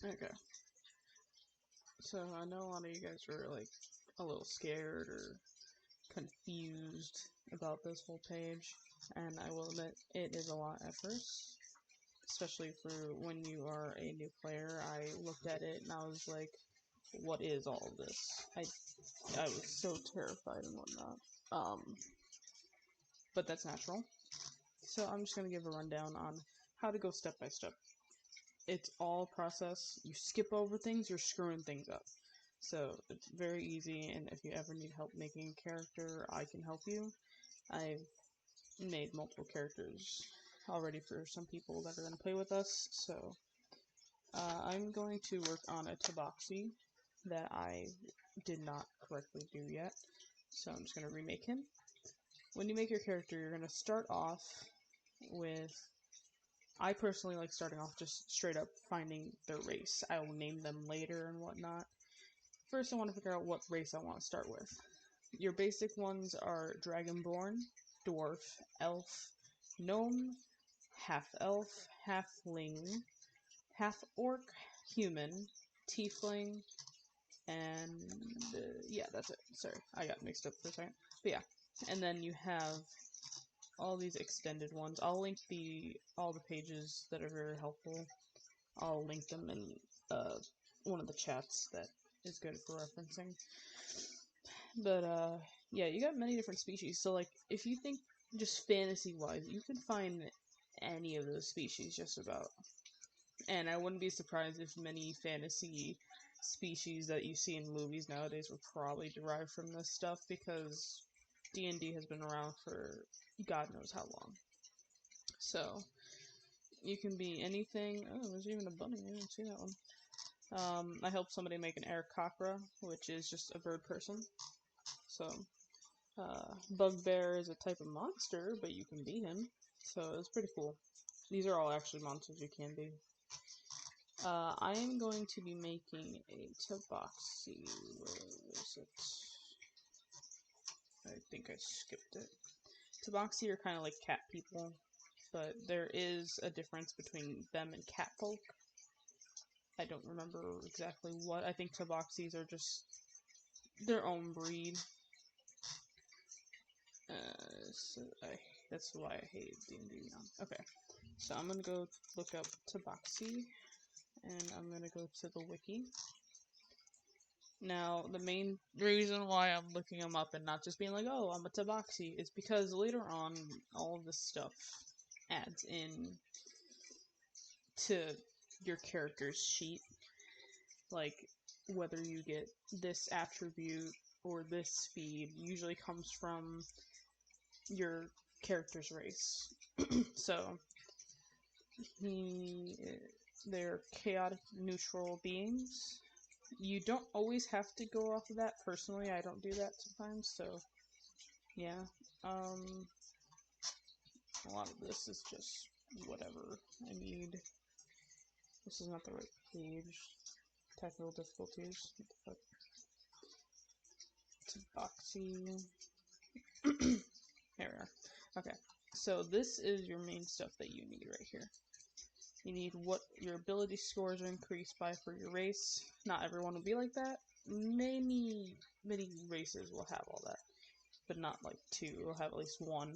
Okay. So I know a lot of you guys are like a little scared or confused about this whole page, and I will admit it is a lot at first, especially for when you are a new player. I looked at it and I was like, what is all of this? I was so terrified and whatnot. But that's natural. So I'm just gonna give a rundown on how to go step by step. It's all process. You skip over things, you're screwing things up. So it's very easy, and if you ever need help making a character, I can help you. I've made multiple characters already for some people that are going to play with us, so I'm going to work on a Tabaxi that I did not correctly do yet, so I'm just going to remake him. When you make your character, you're going to start off with, I personally like starting off just straight up finding their race. I will name them later and whatnot. First, I want to figure out what race I want to start with. Your basic ones are Dragonborn, Dwarf, Elf, Gnome, Half-Elf, Halfling, Half-Orc, Human, Tiefling, and yeah, that's it. Sorry, I got mixed up for a second. But yeah, and then you have all these extended ones. I'll link all the pages that are very helpful. I'll link them in one of the chats that is good for referencing. But yeah, you got many different species. So like, if you think just fantasy-wise, you can find any of those species just about. And I wouldn't be surprised if many fantasy species that you see in movies nowadays were probably derived from this stuff, because D&D has been around for God knows how long. So you can be anything. Oh, there's even a bunny. I didn't see that one. I helped somebody make an Aarakocra, which is just a bird person. So, Bugbear is a type of monster, but you can be him. So it's pretty cool. These are all actually monsters you can be. I am going to be making a Tabaxi. Where is it? I think I skipped it. Tabaxi are kind of like cat people, but there is a difference between them and cat folk. I don't remember exactly what. I think Tabaxis are just their own breed. So that's why I hate D&D now. Okay, so I'm gonna go look up Tabaxi, and I'm gonna go to the wiki. Now, the main reason why I'm looking them up and not just being like, oh, I'm a Tabaxi, is because later on, all of this stuff adds in to your character's sheet. Like, whether you get this attribute or this speed usually comes from your character's race. So, they're chaotic neutral beings. You don't always have to go off of that. Personally, I don't do that sometimes, so yeah. A lot of this is just whatever I need. This is not the right page. Technical difficulties. What the fuck? Tabaxi. There we are. Okay, so this is your main stuff that you need right here. You need what your ability scores are increased by for your race. Not everyone will be like that. Many races will have all that, but not like two. We'll have at least one.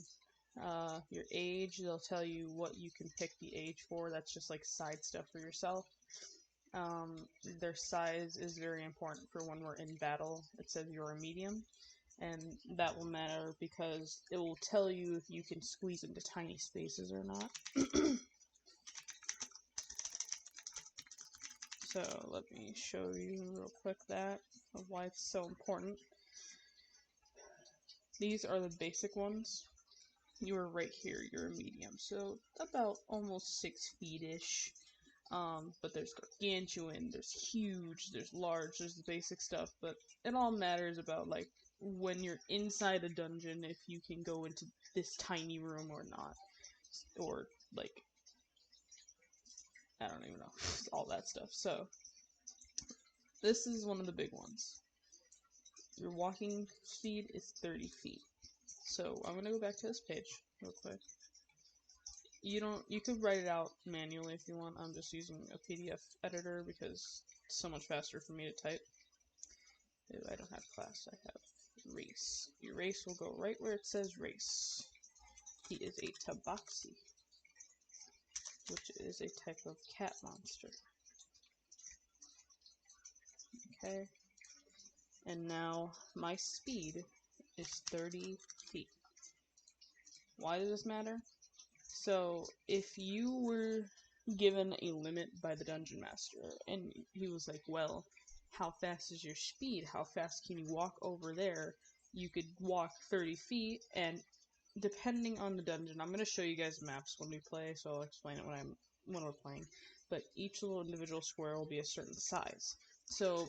Your age, they'll tell you what you can pick the age for. That's just like side stuff for yourself. Their size is very important for when we're in battle. It says you're a medium, and that will matter because it will tell you if you can squeeze into tiny spaces or not. So let me show you real quick that of why it's so important. These are the basic ones. You are right here, you're a medium, so about almost 6 feet-ish. But there's gargantuan, there's huge, there's large, there's the basic stuff, but it all matters about, like, when you're inside a dungeon, if you can go into this tiny room or not. Or, like, I don't even know, all that stuff. So, this is one of the big ones. Your walking speed is 30 feet. So, I'm gonna go back to this page real quick. you could write it out manually if you want. I'm just using a PDF editor because it's so much faster for me to type. I don't have class, I have race. Your race will go right where it says race. He is a tabaxi, which is a type of cat monster. Okay. And now my speed is 30 feet. Why does this matter? So if you were given a limit by the dungeon master and he was like, well, how fast is your speed? How fast can you walk over there? You could walk 30 feet, and depending on the dungeon, I'm going to show you guys maps when we play, so I'll explain it when we're playing, but each little individual square will be a certain size. So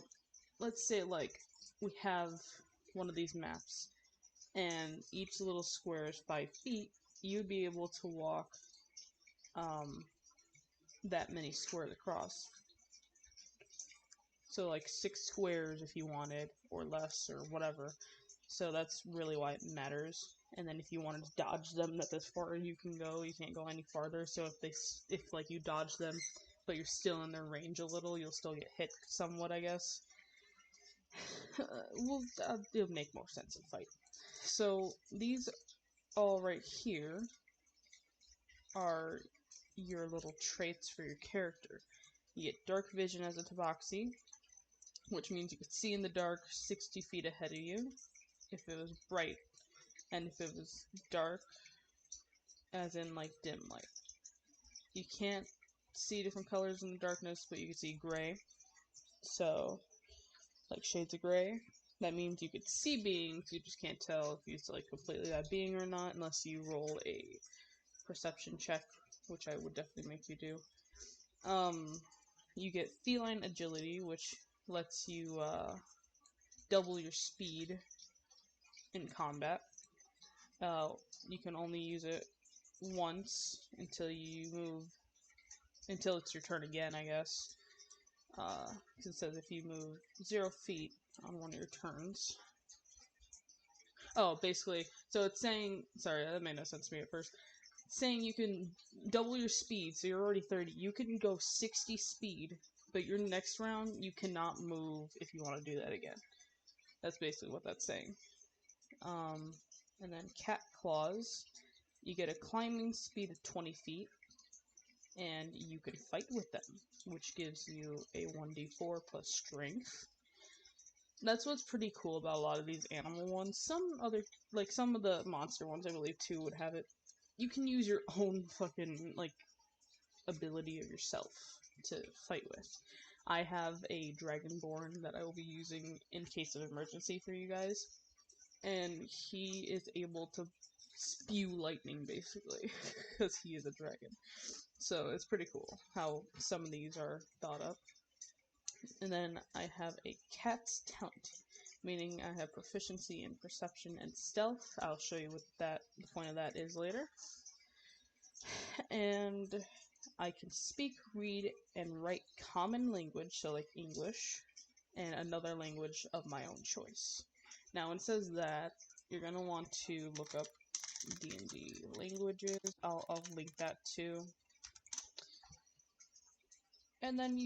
let's say like we have one of these maps and each little square is 5 feet, you'd be able to walk that many squares across. So like 6 squares if you wanted, or less, or whatever. So that's really why it matters. And then if you wanted to dodge them that this far you can go, you can't go any farther. So if like you dodge them, but you're still in their range a little, you'll still get hit somewhat, I guess. It'll make more sense in fight. So these all right here are your little traits for your character. You get dark vision as a tabaxi, which means you could see in the dark 60 feet ahead of you if it was bright, and if it was dark, as in like dim light. You can't see different colors in the darkness, but you can see gray. So, like shades of gray. That means you could see beings, you just can't tell if it's like completely that being or not, unless you roll a perception check, which I would definitely make you do. You get feline agility, which lets you double your speed in combat. You can only use it once until it's your turn again, I guess. It says if you move 0 feet on one of your turns. Oh, basically, so it's saying, sorry, that made no sense to me at first. It's saying you can double your speed, so you're already 30. You can go 60 speed, but your next round, you cannot move if you want to do that again. That's basically what that's saying. And then cat claws. You get a climbing speed of 20 feet, and you can fight with them, which gives you a 1d4 plus strength. That's what's pretty cool about a lot of these animal ones. Some of the monster ones, I believe, too, would have it. You can use your own fucking, like, ability of yourself to fight with. I have a Dragonborn that I will be using in case of emergency for you guys, and he is able to spew lightning, basically, because he is a dragon. So it's pretty cool how some of these are thought up. And then I have a cat's talent, meaning I have proficiency in perception and stealth. I'll show you what the point of that is later. And I can speak, read, and write common language, so like English, and another language of my own choice. Now, when it says that, you're going to want to look up D&D languages. I'll link that too. And then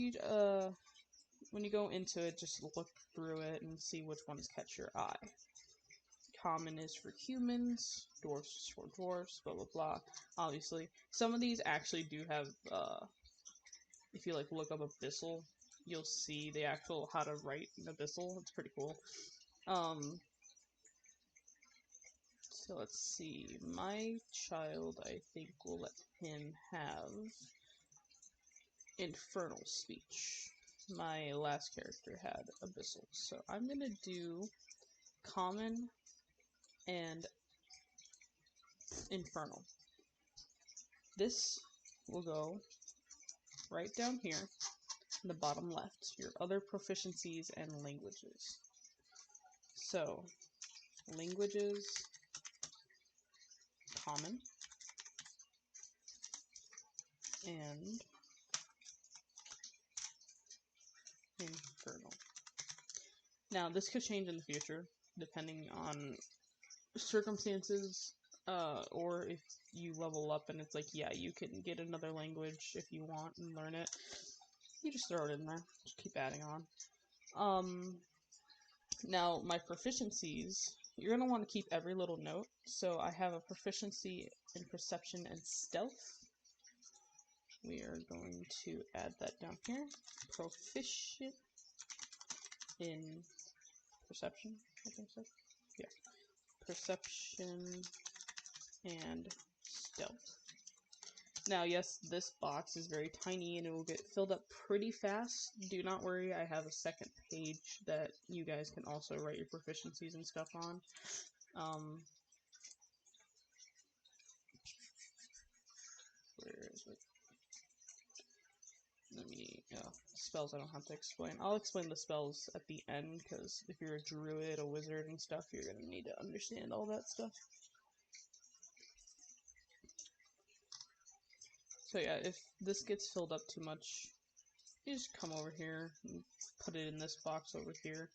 when you go into it, just look through it and see which ones catch your eye. Common is for humans, dwarfs is for dwarfs, blah blah blah. Obviously, some of these actually do have, if you like look up abyssal, you'll see the actual how to write an abyssal. It's pretty cool. So let's see. My child, I think, will let him have infernal speech. My last character had abyssal, so I'm gonna do common and infernal. This will go right down here in the bottom left, your other proficiencies and languages. So, languages, common, and infernal. Now, this could change in the future, depending on circumstances. Or if you level up and it's like, yeah, you can get another language if you want and learn it, you just throw it in there. Just keep adding on. Now, my proficiencies, you're going to want to keep every little note. So I have a proficiency in perception and stealth. We are going to add that down here. Proficient in perception, I think so. Yeah. Perception and stealth. Now, yes, this box is very tiny and it will get filled up pretty fast. Do not worry, I have a second page that you guys can also write your proficiencies and stuff on. Where is it? Let me, spells I don't have to explain. I'll explain the spells at the end, because if you're a druid, a wizard, and stuff, you're going to need to understand all that stuff. So yeah, if this gets filled up too much, you just come over here and put it in this box over here.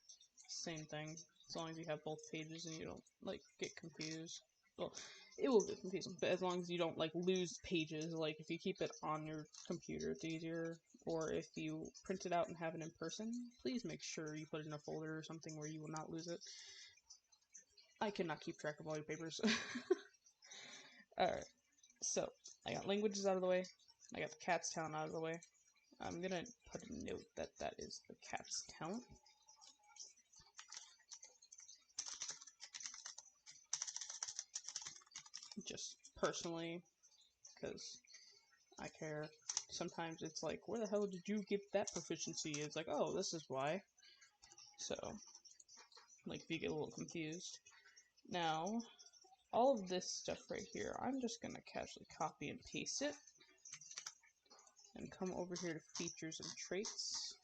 Same thing, as long as you have both pages and you don't, like, get confused. Well, it will get confusing, but as long as you don't, like, lose pages, like, if you keep it on your computer, it's easier. Or if you print it out and have it in person, please make sure you put it in a folder or something where you will not lose it. I cannot keep track of all your papers. Alright, so, I got languages out of the way. I got the cat's town out of the way. I'm gonna put a note that that is the cat's town. Just personally, because I care. Sometimes it's like, where the hell did you get that proficiency? It's like, oh, this is why. So, like, if you get a little confused. Now, all of this stuff right here, I'm just gonna casually copy and paste it. And come over here to features and traits.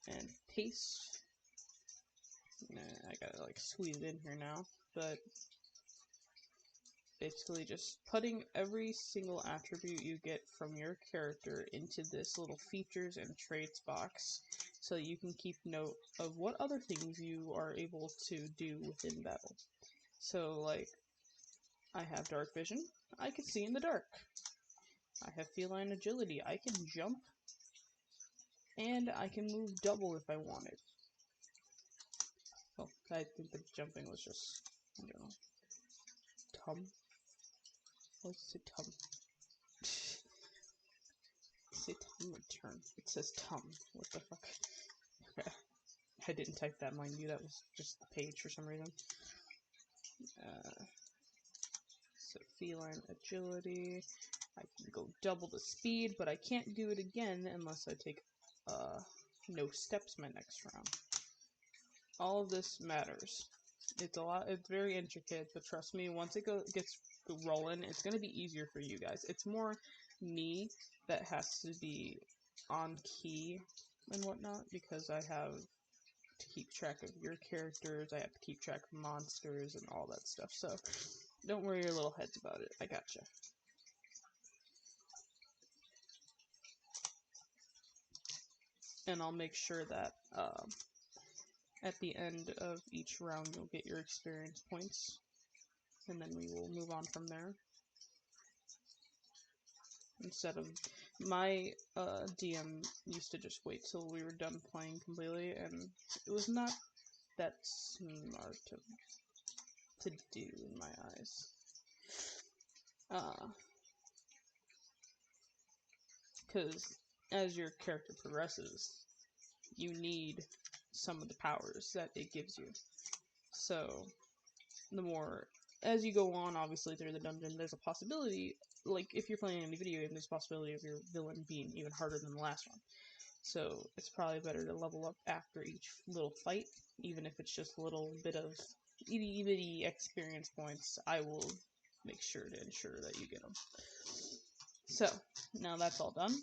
And paste. I gotta, like, squeeze it in here now, but basically just putting every single attribute you get from your character into this little features and traits box, so that you can keep note of what other things you are able to do within battle. So, like, I have dark vision, I can see in the dark. I have feline agility, I can jump, and I can move double if I wanted. Well, I think the jumping was just, I don't know, tum? What's it, tum? Say tum return. It says tum. What the fuck? Okay. I didn't type that, mind you. That was just the page for some reason. So feline agility. I can go double the speed, but I can't do it again unless I take no steps my next round. All of this matters. It's a lot. It's very intricate, but trust me, once it gets rolling, it's gonna be easier for you guys. It's more me that has to be on key and whatnot, because I have to keep track of your characters, I have to keep track of monsters and all that stuff, so don't worry your little heads about it, I gotcha. And I'll make sure that at the end of each round you'll get your experience points, and then we will move on from there. Instead of, my DM used to just wait till we were done playing completely, and it was not that smart to do in my eyes. Because as your character progresses, you need some of the powers that it gives you. So, the more, as you go on, obviously, through the dungeon, there's a possibility, like, if you're playing any video game, there's a possibility of your villain being even harder than the last one. So, it's probably better to level up after each little fight, even if it's just a little bit of itty-bitty experience points. I will make sure to ensure that you get them. So, now that's all done.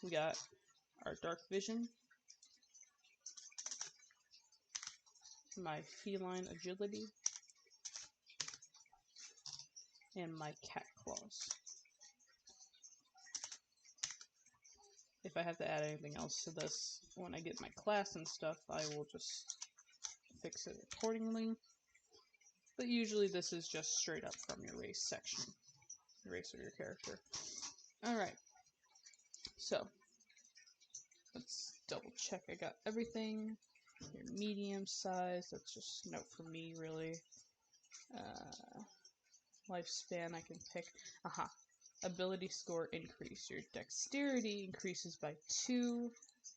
We got our dark vision, my feline agility, and my cat claws. If I have to add anything else to this when I get my class and stuff, I will just fix it accordingly. but usually this is just straight up from your race section, the race of your character. Alright, so let's double check I got everything. Your medium size, that's just a note for me really. Lifespan I can pick. Aha. Ability score increase. Your dexterity increases by 2,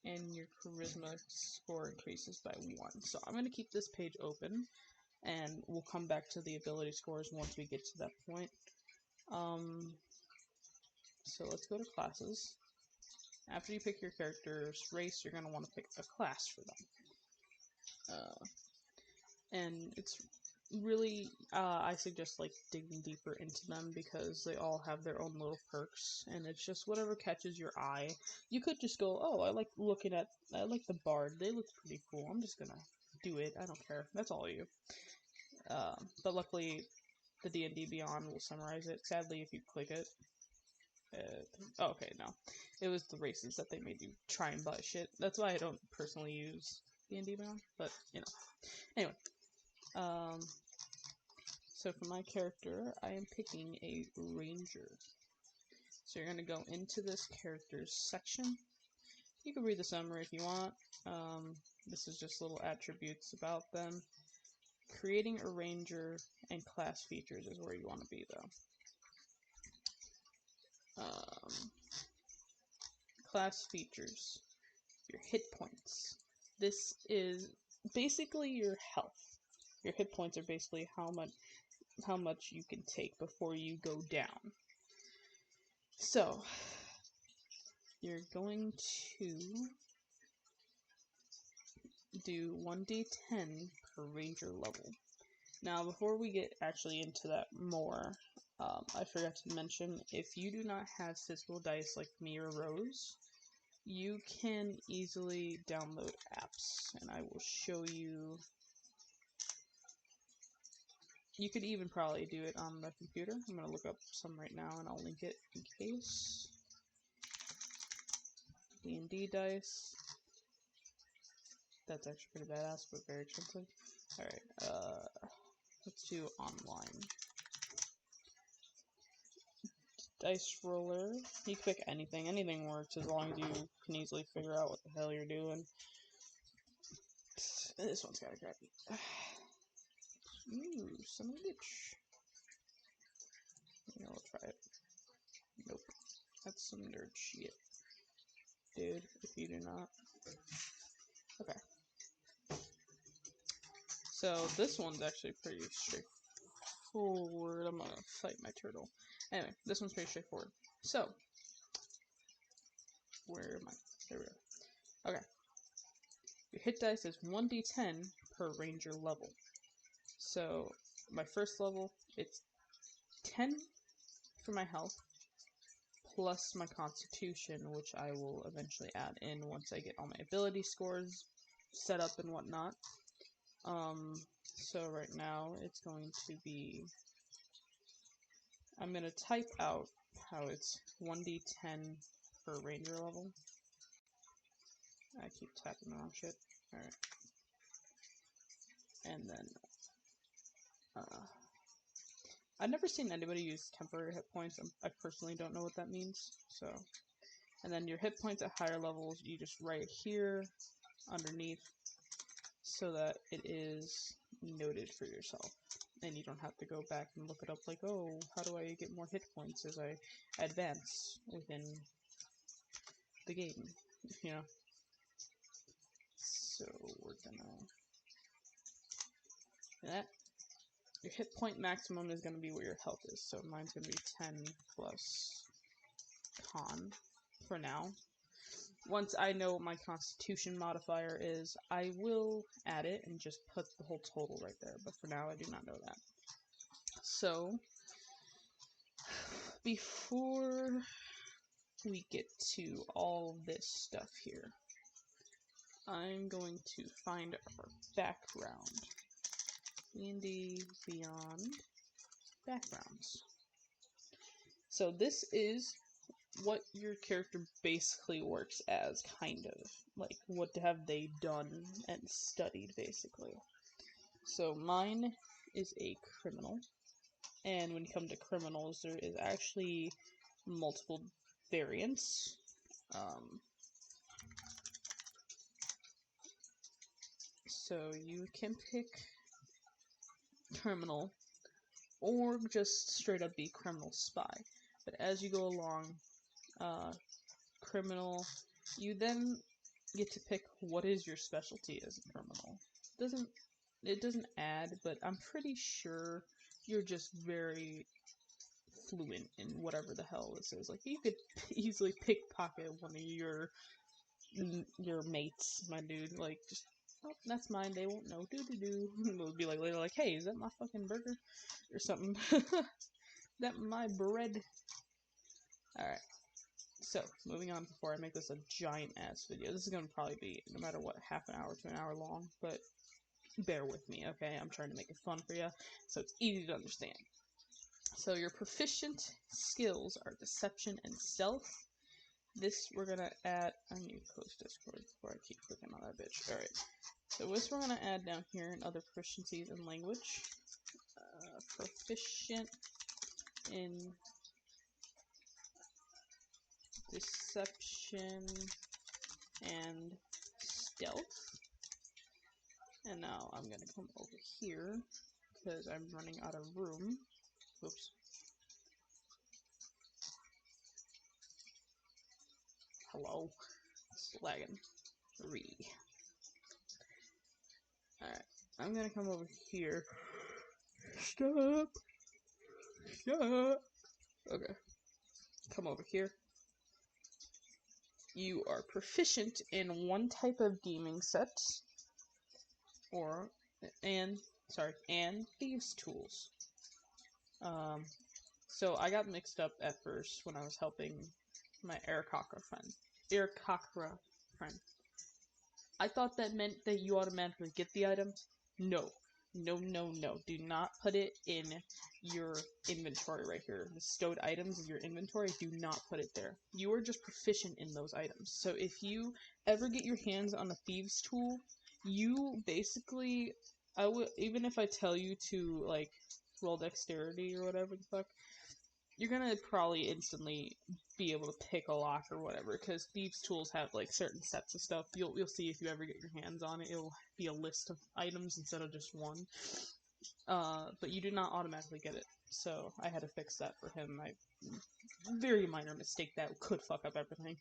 and your charisma score increases by 1. So I'm going to keep this page open, and we'll come back to the ability scores once we get to that point. So let's go to classes. After you pick your character's race, you're going to want to pick a class for them. And it's really, I suggest like digging deeper into them because they all have their own little perks, and it's just whatever catches your eye. You could just go, oh, I like the bard, they look pretty cool, I'm just gonna do it, I don't care, that's all you. But luckily, the D&D Beyond will summarize it. Sadly, if you click it, okay, no, it was the races that they made you try and buy shit. That's why I don't personally use D&D Beyond, but, you know. Anyway. So for my character, I am picking a ranger. So you're going to go into this character's section. You can read the summary if you want. This is just little attributes about them. Creating a ranger and class features is where you want to be, though. Class features. Your hit points. This is basically your health. Your hit points are basically how much you can take before you go down. So, you're going to do 1d10 per ranger level. Now, before we get actually into that more, I forgot to mention, if you do not have physical dice like me or Rose, you can easily download apps, and I will show you. You could even probably do it on the computer. I'm going to look up some right now, and I'll link it in case. D&D dice. That's actually pretty badass, but very expensive. Alright, let's do online. Dice roller. You can pick anything. Anything works as long as you can easily figure out what the hell you're doing. This one's gotta grab me. Ooh, son of a bitch. Yeah, we'll try it. Nope. That's some nerd shit. Dude, if you do not. Okay. So, this one's actually pretty straightforward. I'm gonna fight my turtle. Anyway, this one's pretty straightforward. So, where am I? There we go. Okay. Your hit dice is 1d10 per ranger level. So, my first level, it's 10 for my health, plus my constitution, which I will eventually add in once I get all my ability scores set up and whatnot. So right now, it's going to be, I'm going to type out how it's 1d10 per ranger level. I keep tapping the wrong shit. Alright. And then, I've never seen anybody use temporary hit points. I personally don't know what that means. So, and then your hit points at higher levels, you just write here underneath so that it is noted for yourself. And you don't have to go back and look it up like, oh, how do I get more hit points as I advance within the game, you know? So, we're gonna do that. Your hit point maximum is going to be where your health is, so mine's going to be 10 plus con for now. Once I know what my constitution modifier is, I will add it and just put the whole total right there, but for now I do not know that. So, before we get to all this stuff here, I'm going to find our background. D&D Beyond backgrounds. So this is what your character basically works as, kind of. Like, what have they done and studied, basically. So mine is a criminal. And when you come to criminals, there is actually multiple variants. So you can pick criminal, or just straight up be criminal spy. But as you go along, criminal, you then get to pick what is your specialty as a criminal. It doesn't add, but I'm pretty sure you're just very fluent in whatever the hell this is. Like, you could easily pickpocket one of your mates, my dude. Like, just, oh, that's mine, they won't know, doo-doo-doo. It'll be like later, like, hey, is that my fucking burger? Or something. That my bread? Alright. So, moving on before I make this a giant ass video. This is gonna probably be, no matter what, half an hour to an hour long, but bear with me, okay? I'm trying to make it fun for you, so it's easy to understand. So your proficient skills are deception and stealth. This we're gonna add. I need to close Discord before I keep clicking on that bitch. Alright. So this we're gonna add down here in other proficiencies in language. Proficient in deception and stealth. And now I'm gonna come over here because I'm running out of room. Oops. Hello. It's lagging. 3. Alright. I'm gonna come over here. Stop. Stop. Okay. Come over here. You are proficient in one type of gaming set, and thieves tools. So I got mixed up at first when I was helping my Aarakocra friend. I thought that meant that you automatically get the items. No. No, no, no. Do not put it in your inventory right here. The stowed items in your inventory, do not put it there. You are just proficient in those items. So if you ever get your hands on a thieves tool, you basically, even if I tell you to, like, roll dexterity or whatever the fuck, you're gonna probably instantly be able to pick a lock or whatever, because thieves tools have like certain sets of stuff. You'll see if you ever get your hands on it, it'll be a list of items instead of just one. But you do not automatically get it, so I had to fix that for him. Very minor mistake that could fuck up everything.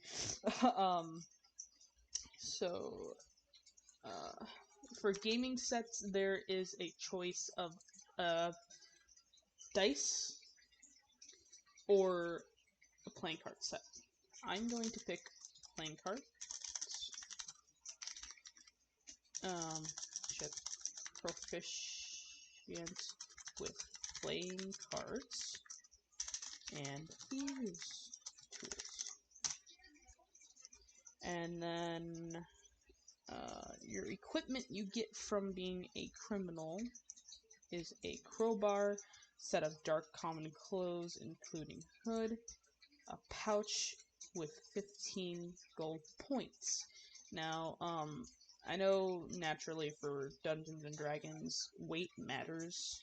For gaming sets, there is a choice of dice or a playing card set. I'm going to pick playing card. Proficient with playing cards and thieves tools. And then your equipment you get from being a criminal is a crowbar, set of dark common clothes including hood, a pouch with 15 gold points. Now, I know naturally for Dungeons and Dragons, weight matters.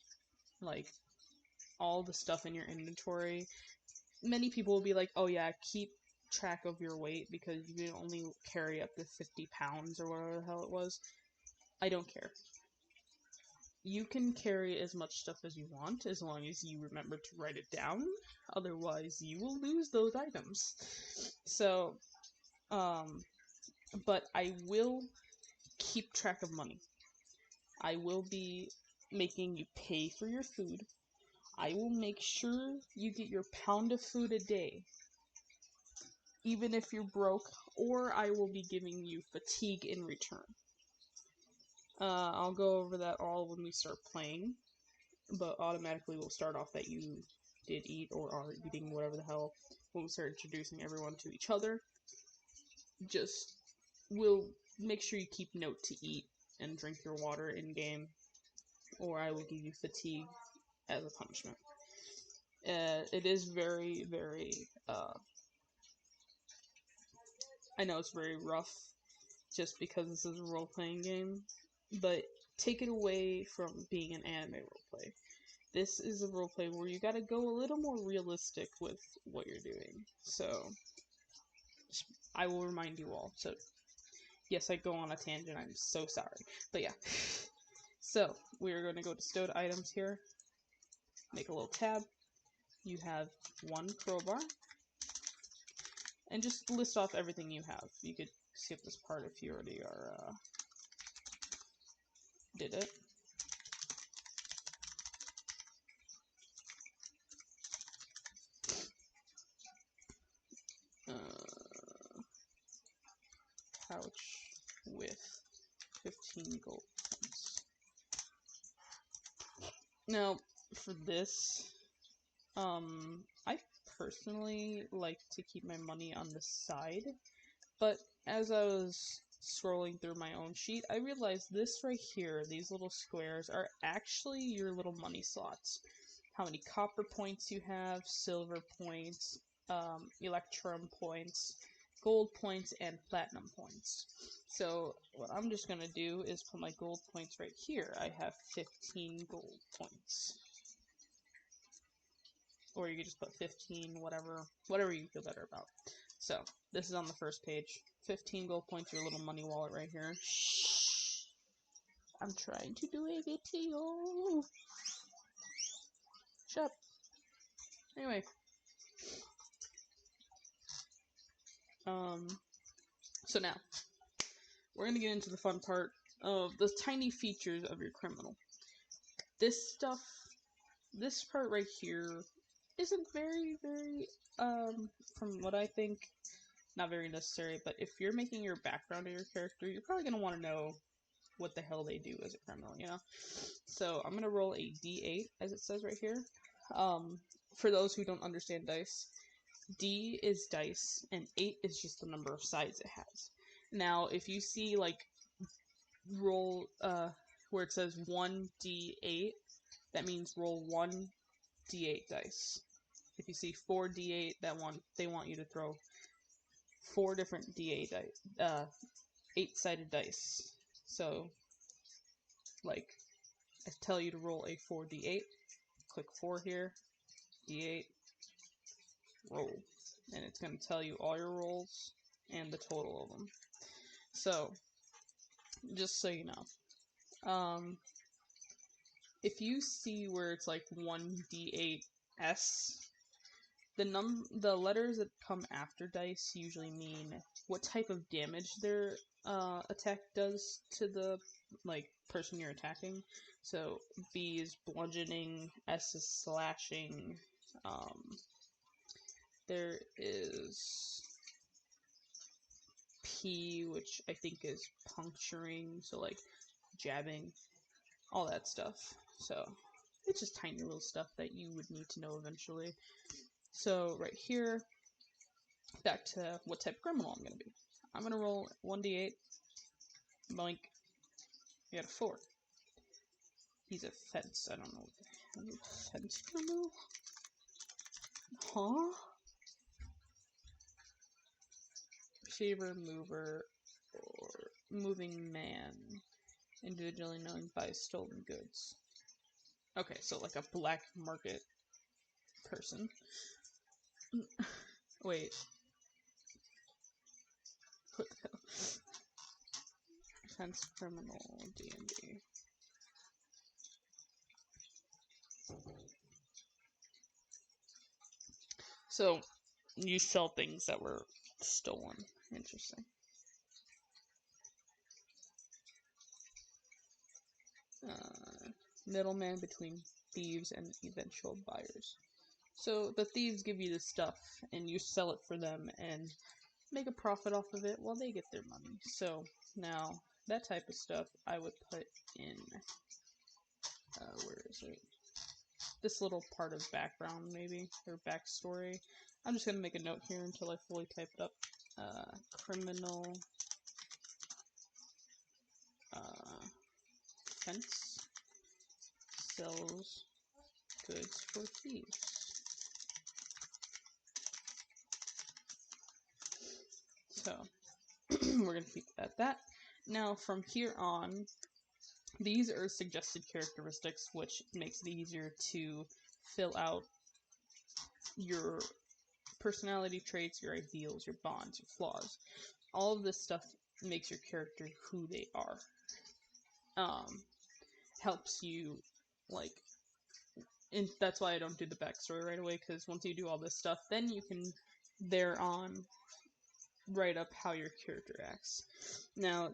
Like, all the stuff in your inventory, many people will be like, oh yeah, keep track of your weight because you can only carry up to 50 pounds or whatever the hell it was. I don't care. You can carry as much stuff as you want as long as you remember to write it down. Otherwise, you will lose those items. So, but I will keep track of money. I will be making you pay for your food. I will make sure you get your pound of food a day, even if you're broke, or I will be giving you fatigue in return. I'll go over that all when we start playing, but automatically we'll start off that you did eat or are eating, whatever the hell, when we start introducing everyone to each other. We'll make sure you keep note to eat and drink your water in-game, or I will give you fatigue as a punishment. It is very, very, I know it's very rough, just because this is a role-playing game, but take it away from being an anime roleplay. This is a roleplay where you gotta go a little more realistic with what you're doing. So, I will remind you all. So, yes, I go on a tangent, I'm so sorry. But yeah. So, we're going to go to stowed items here. Make a little tab. You have 1 crowbar. And just list off everything you have. You could skip this part if you already are, did it. Pouch with 15 gold points. Now, for this, I personally like to keep my money on the side, but as I was scrolling through my own sheet, I realized this right here, these little squares, are actually your little money slots. How many copper points you have, silver points, electrum points, gold points, and platinum points. So what I'm just going to do is put my gold points right here. I have 15 gold points. Or you could just put 15, whatever you feel better about. So, this is on the first page. 15 gold points, your little money wallet right here. Shh! I'm trying to do a video! Shut up. Anyway. So now, we're gonna get into the fun part of the tiny features of your criminal. This part right here isn't very, from what I think, not very necessary, but if you're making your background of your character, you're probably gonna want to know what the hell they do as a criminal, you know? So I'm gonna roll a D8, as it says right here. For those who don't understand dice, D is dice, and 8 is just the number of sides it has. Now, if you see, like, roll, where it says 1D8, that means roll 1D8 dice. If you see 4D8, they want you to throw 4 different D8 dice, 8-sided dice. So, like, I tell you to roll a 4D8, click 4 here, D8, roll. And it's going to tell you all your rolls and the total of them. So, just so you know, if you see where it's like 1D8S, the letters that come after dice usually mean what type of damage their attack does to the person you're attacking. So B is bludgeoning, S is slashing, there is P, which I think is puncturing, so like jabbing, all that stuff. So it's just tiny little stuff that you would need to know eventually. So right here, back to what type of criminal I'm going to be. I'm going to roll 1d8, boink, I got a 4. He's a fence, I don't know what the hell, fence criminal? Huh? Shaver, mover, or moving man, individually known by stolen goods. Okay, so like a black market person. Wait. What the hell? Fence criminal, D&D. So, you sell things that were stolen. Interesting. Middleman between thieves and eventual buyers. So the thieves give you the stuff, and you sell it for them, and make a profit off of it while they get their money. So now, that type of stuff I would put in, where is it? This little part of background, maybe, or backstory. I'm just going to make a note here until I fully type it up. Criminal fence sells goods for thieves. So, we're going to keep it at that. Now, from here on, These are suggested characteristics, which makes it easier to fill out your personality traits, your ideals, your bonds, your flaws. All of this stuff makes your character who they are. Helps you, like, and that's why I don't do the backstory right away, because once you do all this stuff, then you can thereon write up how your character acts. Now,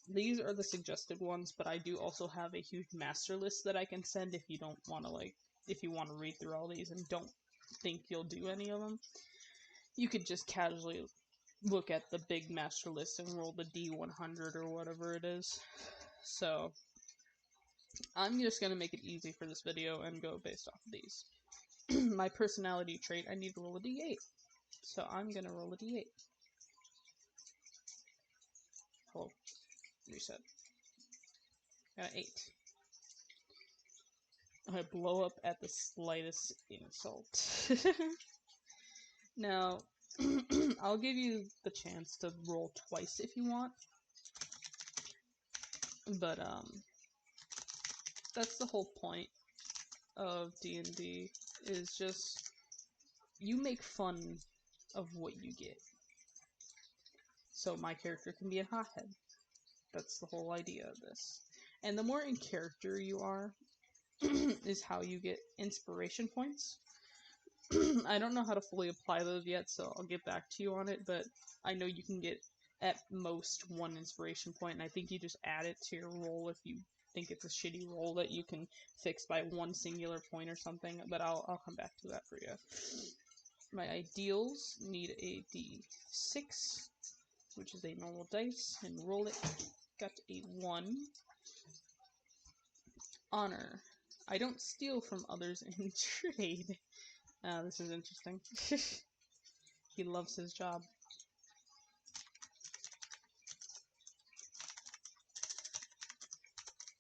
these are the suggested ones, but I do also have a huge master list that I can send if you don't want to, like, if you want to read through all these and don't think you'll do any of them. You could just casually look at the big master list and roll the D100 or whatever it is. So, I'm just going to make it easy for this video and go based off of these. My personality trait, I need to roll a D8. So I'm going to roll a D8. Hello. Reset. Got an 8. I blow up at the slightest insult. Now, I'll give you the chance to roll twice if you want. But, that's the whole point of D&D, is just, you make fun of what you get. So my character can be a hothead. That's the whole idea of this. And the more in character you are, is how you get inspiration points. I don't know how to fully apply those yet, so I'll get back to you on it, but I know you can get at most 1 inspiration point, and I think you just add it to your roll if you think it's a shitty roll that you can fix by 1 singular point or something, but I'll come back to that for you. My ideals need a D6, which is a normal dice, and roll it. Got a 1. Honor. I don't steal from others in trade. This is interesting. He loves his job.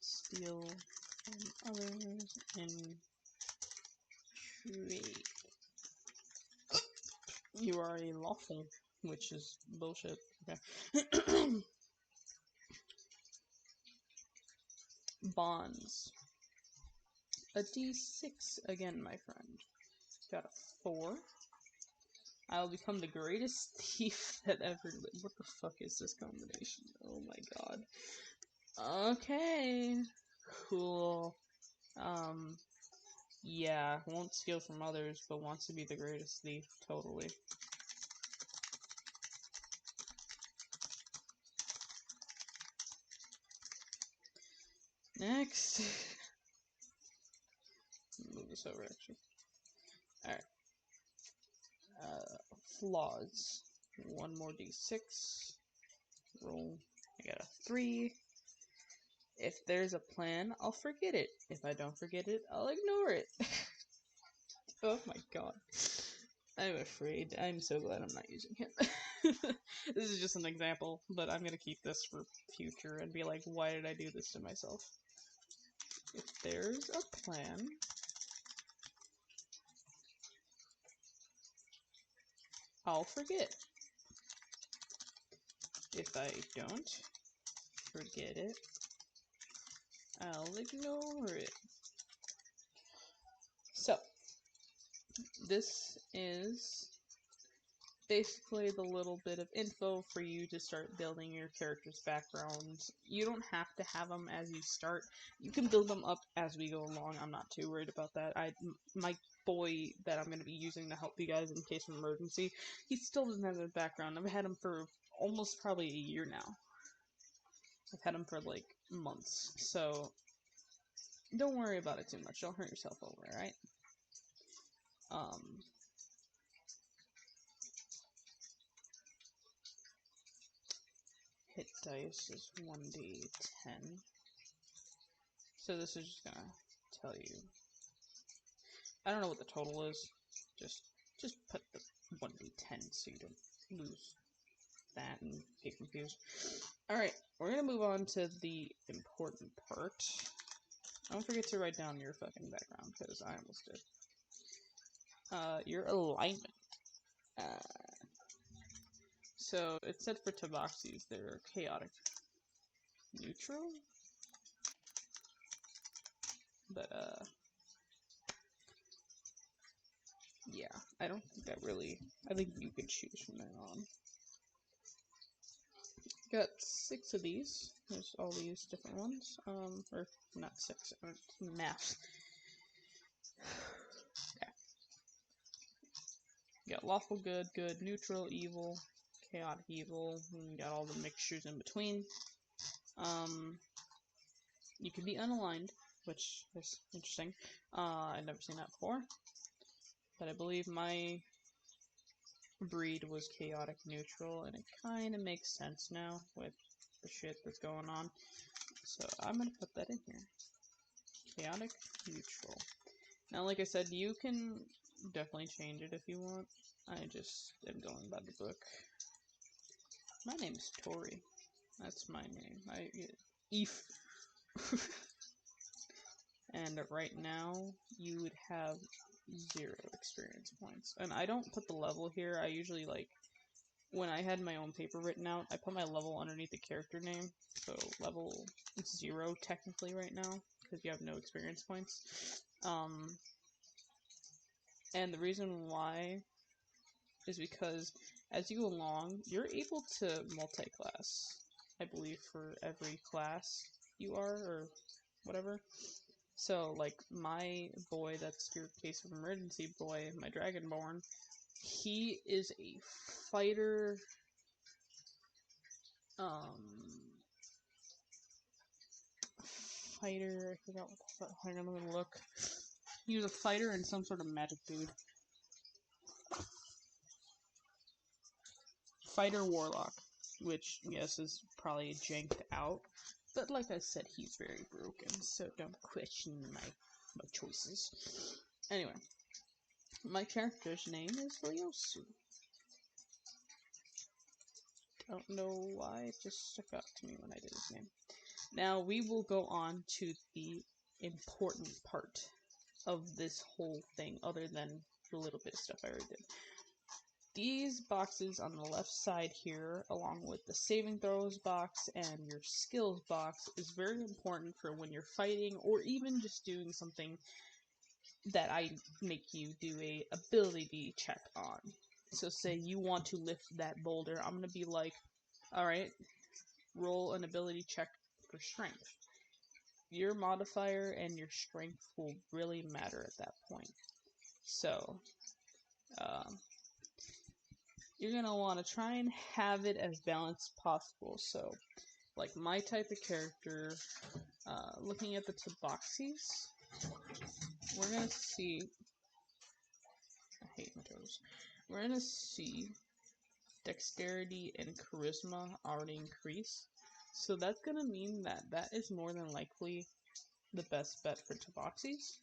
Steal from others in trade. You are a lawful, which is bullshit. Okay. Bonds. A D6 again, my friend. Got a 4. I'll become the greatest thief that ever lived. What the fuck is this combination? Oh my god. Okay. Cool. Yeah, won't steal from others, but wants to be the greatest thief. Totally. Next. Move this over, actually. Alright. Flaws. 1 more D6. Roll. I got a 3. If there's a plan, I'll forget it. If I don't forget it, I'll ignore it. Oh my god. I'm afraid. I'm so glad I'm not using him. This is just an example, but I'm gonna keep this for future and be like, why did I do this to myself? If there's a plan, I'll forget. If I don't forget it, I'll ignore it. So, this is basically the little bit of info for you to start building your character's backgrounds. You don't have to have them as you start. You can build them up as we go along. I'm not too worried about that. My boy that I'm going to be using to help you guys in case of emergency, he still doesn't have a background. I've had him for almost probably a year now. I've had him for like months, so don't worry about it too much. Don't hurt yourself over it, right? Hit dice is 1d10. So this is just gonna tell you. I don't know what the total is. Just put the 1d10 so you don't lose that and get confused. Alright, we're gonna move on to the important part. Don't forget to write down your fucking background, because I almost did. Your alignment. So it said for Tabaxis, they're chaotic neutral. But yeah, I don't think that really. I think you could choose from there on. Got 6 of these. There's all these different ones. Or not 6. Math. Yeah. You got lawful good, good, neutral, evil, chaotic evil. And you got all the mixtures in between. You can be unaligned, which is interesting. I've never seen that before. But I believe my breed was chaotic neutral, and it kind of makes sense now with the shit that's going on. So I'm going to put that in here. Chaotic neutral. Now, like I said, you can definitely change it if you want. I just am going by the book. My name's Tori. That's my name. Eve. And right now, you would have 0 experience points. And I don't put the level here. I usually, like, when I had my own paper written out, I put my level underneath the character name. So level 0 technically right now, because you have no experience points. And the reason why is because as you go along, you're able to multi-class, I believe, for every class you are, or whatever. So, like, my boy, that's your case of emergency boy, my Dragonborn, he is a fighter, I forgot what the fuck, hang on, let me look. He was a fighter and some sort of magic dude. Fighter Warlock, which, yes, is probably janked out. But like I said, he's very broken, so don't question my choices. Anyway, my character's name is Lyosu. Don't know why, it just stuck out to me when I did his name. Now, we will go on to the important part of this whole thing, other than the little bit of stuff I already did. These boxes on the left side here, along with the saving throws box and your skills box, is very important for when you're fighting or even just doing something that I make you do a ability check on. So say you want to lift that boulder, I'm going to be like, alright, roll an ability check for strength. Your modifier and your strength will really matter at that point. So, you're going to want to try and have it as balanced as possible. So, like my type of character, looking at the tabaxis, we're going to see, I hate my toes, we're going to see dexterity and charisma already increase. So that's going to mean that that is more than likely the best bet for tabaxis.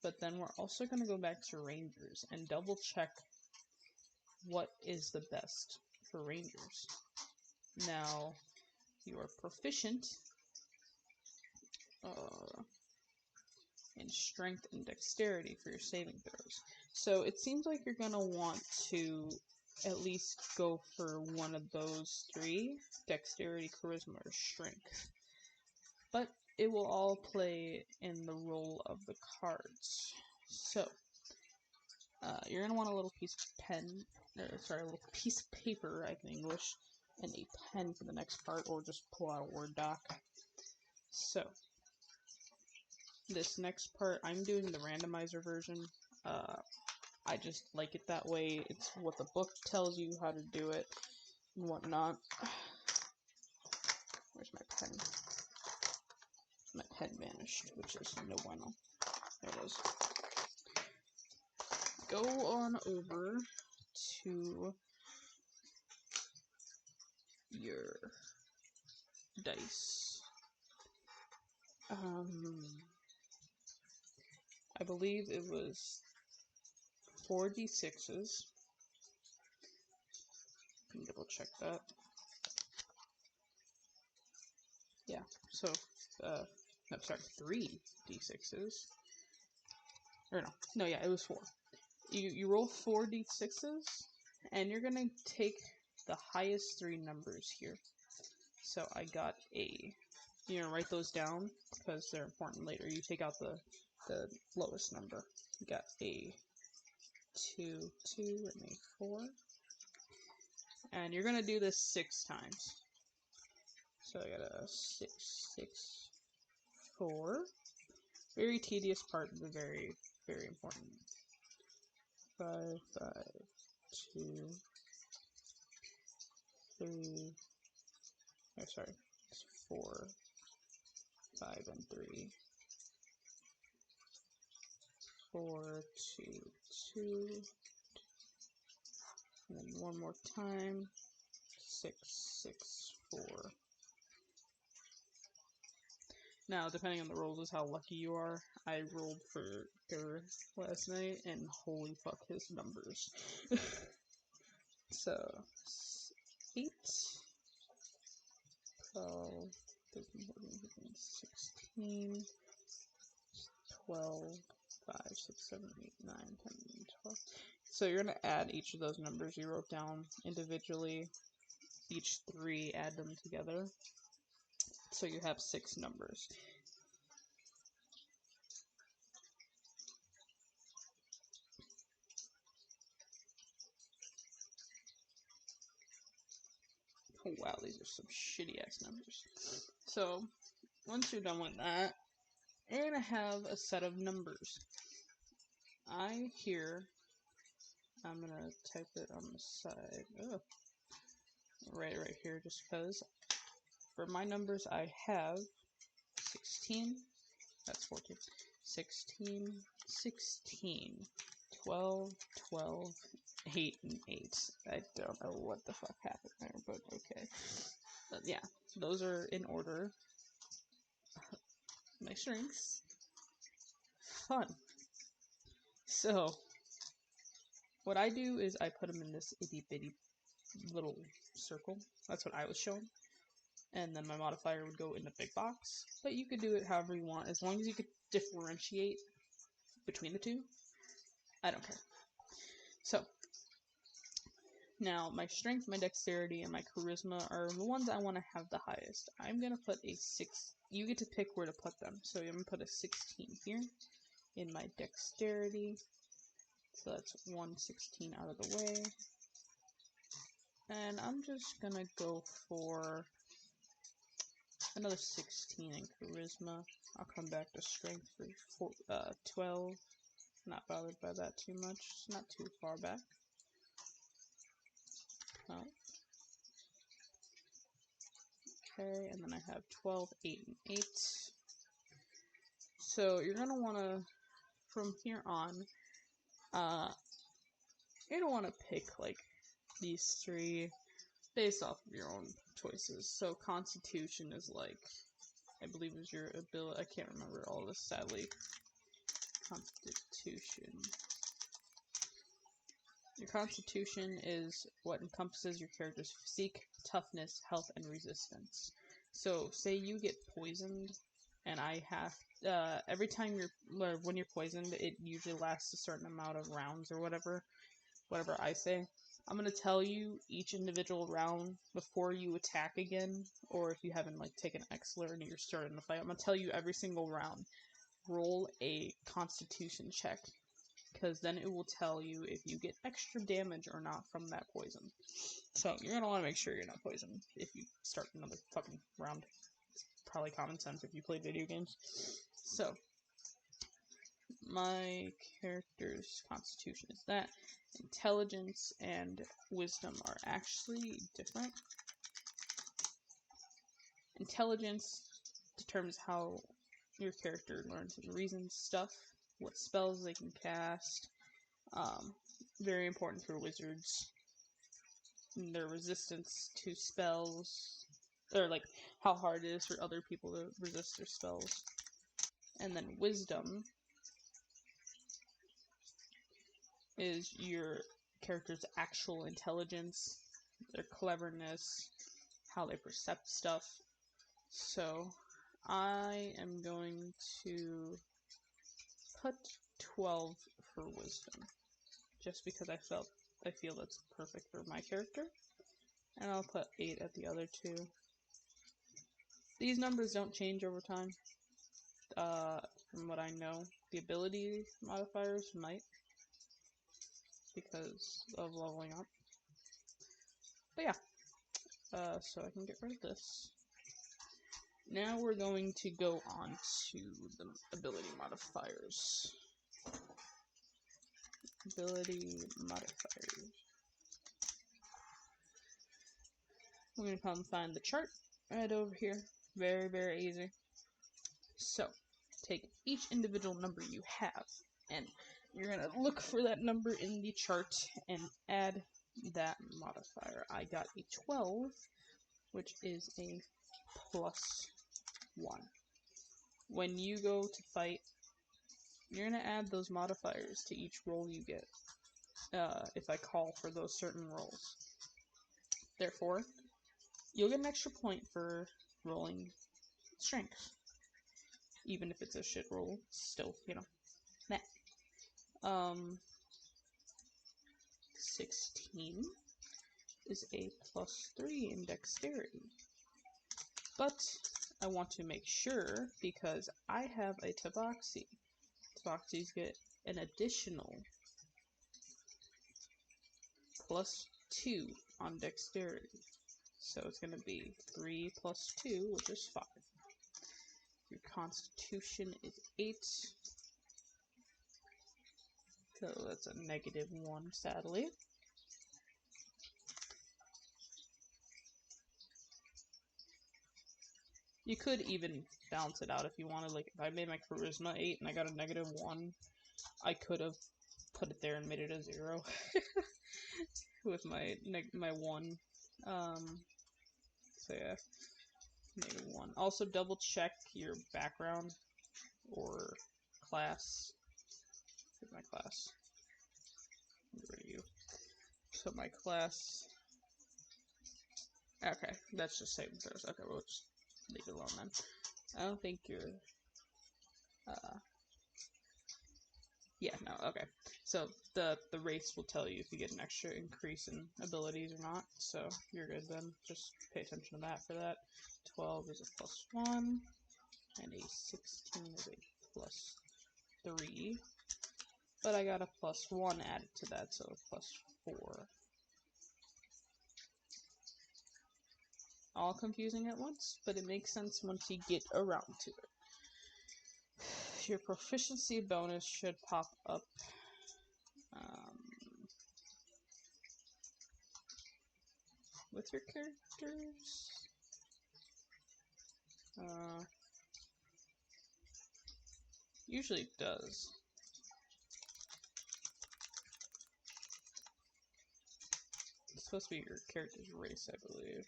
But then we're also going to go back to rangers and double check what is the best for rangers. Now, you are proficient in strength and dexterity for your saving throws. So it seems like you're going to want to at least go for one of those 3, dexterity, charisma, or strength. But it will all play in the role of the cards. So, you're going to want a little piece of a little piece of paper, I think English, and a pen for the next part, or just pull out a Word doc. So, this next part, I'm doing the randomizer version. I just like it that way. It's what the book tells you how to do it and whatnot. Where's my pen? My pen vanished, which is no bueno. There it is. Go on over to your dice. I believe it was 4d6s. Can double check that. Yeah, so, no, sorry, 3d6s. Or no, yeah, it was 4. You roll 4d6s, and you're gonna take the highest 3 numbers here. So I got a you're gonna write those down because they're important later. You take out the lowest number. You got a 2, 2, and a 4. And you're gonna do this 6 times. So I got a 6, 6, 4. Very tedious part, but very, very important. 5, 5, 2, 3. Oh, sorry. It's 4, 5, and 3. 4, 2, 2. And then one more time. 6, 6, 4. Now, depending on the rolls is how lucky you are. I rolled for Gareth last night, and holy fuck his numbers. So, 8, 12, 13, 14, 15, 16, 12, 5, 6, 7, 8, 9, 10, 12. So you're going to add each of those numbers you wrote down individually. Each 3, add them together. So you have 6 numbers. Oh wow, these are some shitty ass numbers. So, once you're done with that, you're gonna have a set of numbers. I'm gonna type it on the side. Oh. Right here, just because. For my numbers, I have 16. That's 14. 16, 16, 12, 12, 8, and 8. I don't know what the fuck happened there, but okay. But yeah, those are in order. My strengths. Fun. So, what I do is I put them in this itty bitty little circle. That's what I was shown. And then my modifier would go in the big box. But you could do it however you want, as long as you could differentiate between the two. I don't care. So, now my strength, my dexterity, and my charisma are the ones I want to have the highest. I'm going to put a 6. You get to pick where to put them. So I'm going to put a 16 here in my dexterity. So that's 116 out of the way. And I'm just going to go for another 16 in charisma. I'll come back to strength for 12. Not bothered by that too much. It's not too far back. Oh. Okay, and then I have 12, 8, and 8. So you're going to want to, from here on, you're going to want to pick, like, these 3 based off of your own choices. So Constitution is, like, I believe is your ability. I can't remember all this, sadly. Constitution. Your Constitution is what encompasses your character's physique, toughness, health, and resistance. So, say you get poisoned, and I have every time when you're poisoned, it usually lasts a certain amount of rounds or whatever I say. I'm gonna tell you each individual round before you attack again, or if you haven't like taken an Xler and you're starting the fight. I'm gonna tell you every single round. Roll a Constitution check, because then it will tell you if you get extra damage or not from that poison. So you're gonna want to make sure you're not poisoned if you start another fucking round. It's probably common sense if you play video games. So my character's Constitution is that. Intelligence and wisdom are actually different. Intelligence determines how your character learns and reasons stuff, what spells they can cast. Very important for wizards. Their resistance to spells, or like how hard it is for other people to resist their spells. And then wisdom is your character's actual intelligence, their cleverness, how they perceive stuff. So I am going to put 12 for wisdom, just because I feel that's perfect for my character. And I'll put 8 at the other 2 These numbers don't change over time. From what I know, the ability modifiers might, because of leveling up. But yeah, so I can get rid of this. Now we're going to go on to the ability modifiers. Ability modifiers. We're going to come find the chart right over here. Very, very easy. So, take each individual number you have, and you're going to look for that number in the chart and add that modifier. I got a 12, which is a +1. When you go to fight, you're going to add those modifiers to each roll you get, if I call for those certain rolls. Therefore, you'll get an extra point for rolling strength. Even if it's a shit roll, still, you know, meh. 16 is a +3 in dexterity. But I want to make sure, because I have a Tabaxi. Tabaxis get an additional +2 on dexterity. So it's going to be 3 + 2, which is 5. Your constitution is 8. So that's a -1, sadly. You could even balance it out if you wanted. Like, if I made my charisma 8 and I got a -1, I could have put it there and made it a 0 with my 1. So yeah, -1. Also, double check your background or class. Here's my class. Where are you? So my class. Okay, that's just saving throws. Okay, we'll just leave it alone then. I don't think you're. Yeah, no, okay. So the race will tell you if you get an extra increase in abilities or not. So you're good then. Just pay attention to that for that. 12 is a +1, and a 16 is a +3. But I got a +1 added to that, so +4. All confusing at once, but it makes sense once you get around to it. Your proficiency bonus should pop up with your characters. Usually it does. It's supposed to be your character's race, I believe.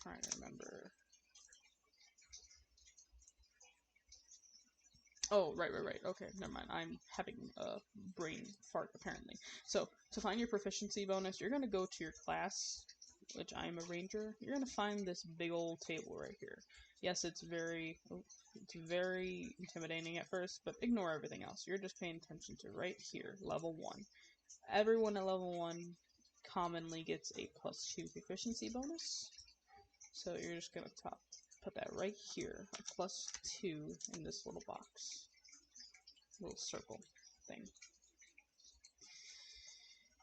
Trying to remember. Oh, right. Okay, never mind. I'm having a brain fart, apparently. So, to find your proficiency bonus, you're going to go to your class, which I am a ranger. You're going to find this big old table right here. Yes, it's very intimidating at first, but ignore everything else. You're just paying attention to right here, level 1. Everyone at level 1 commonly gets a +2 proficiency bonus. So you're just going to put that right here, a +2 in this little box. Little circle thing.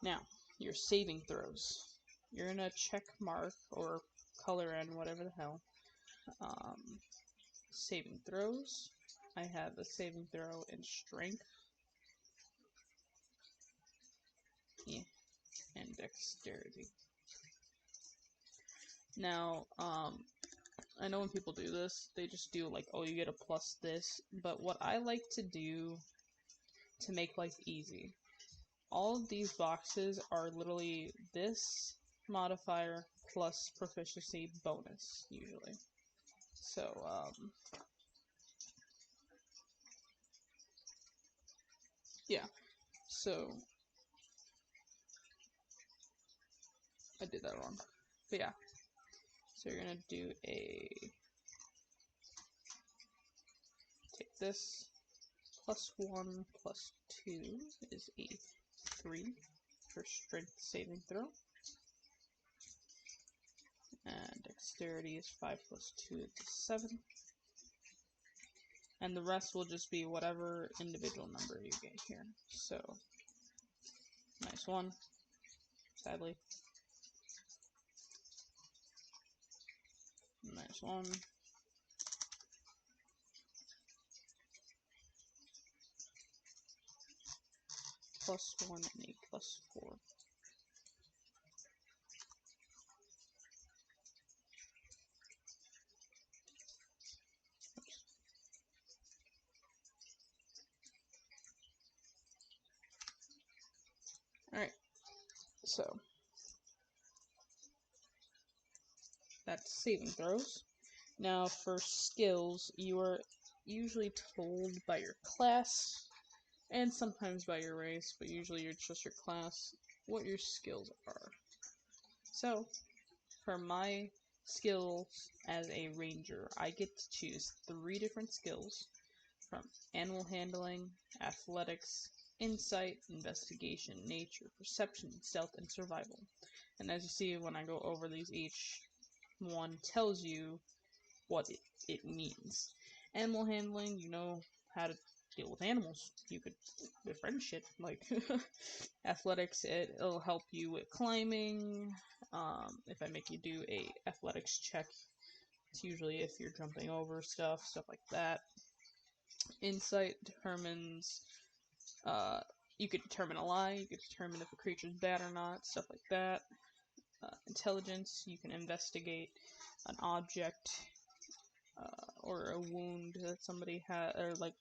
Now, your saving throws. You're going to check mark or color in, whatever the hell. Saving throws. I have a saving throw in strength. Yeah, and dexterity. Now, I know when people do this, they just do like, oh, you get a plus this, but what I like to do to make life easy, all of these boxes are literally this modifier plus proficiency bonus, usually. So, yeah, so, I did that wrong, but yeah, so you're gonna do take this, +1 + 2 is a 3, per strength saving throw. And dexterity is 5 plus 2 is 7. And the rest will just be whatever individual number you get here. So, nice one, sadly. Nice one. Plus 1 and a plus 4. Alright, so that's saving throws. Now for skills, you are usually told by your class, and sometimes by your race, but usually it's just your class, what your skills are. So, for my skills as a ranger, I get to choose 3 different skills from animal handling, athletics, insight, investigation, nature, perception, stealth, and survival. And as you see when I go over these, each one tells you what it means. Animal handling, you know how to deal with animals. You could befriend shit, like athletics, it'll help you with climbing. If I make you do a athletics check, it's usually if you're jumping over stuff like that. Insight determines, you could determine a lie, you could determine if a creature's bad or not, stuff like that. Intelligence, you can investigate an object, or a wound that somebody had, or like,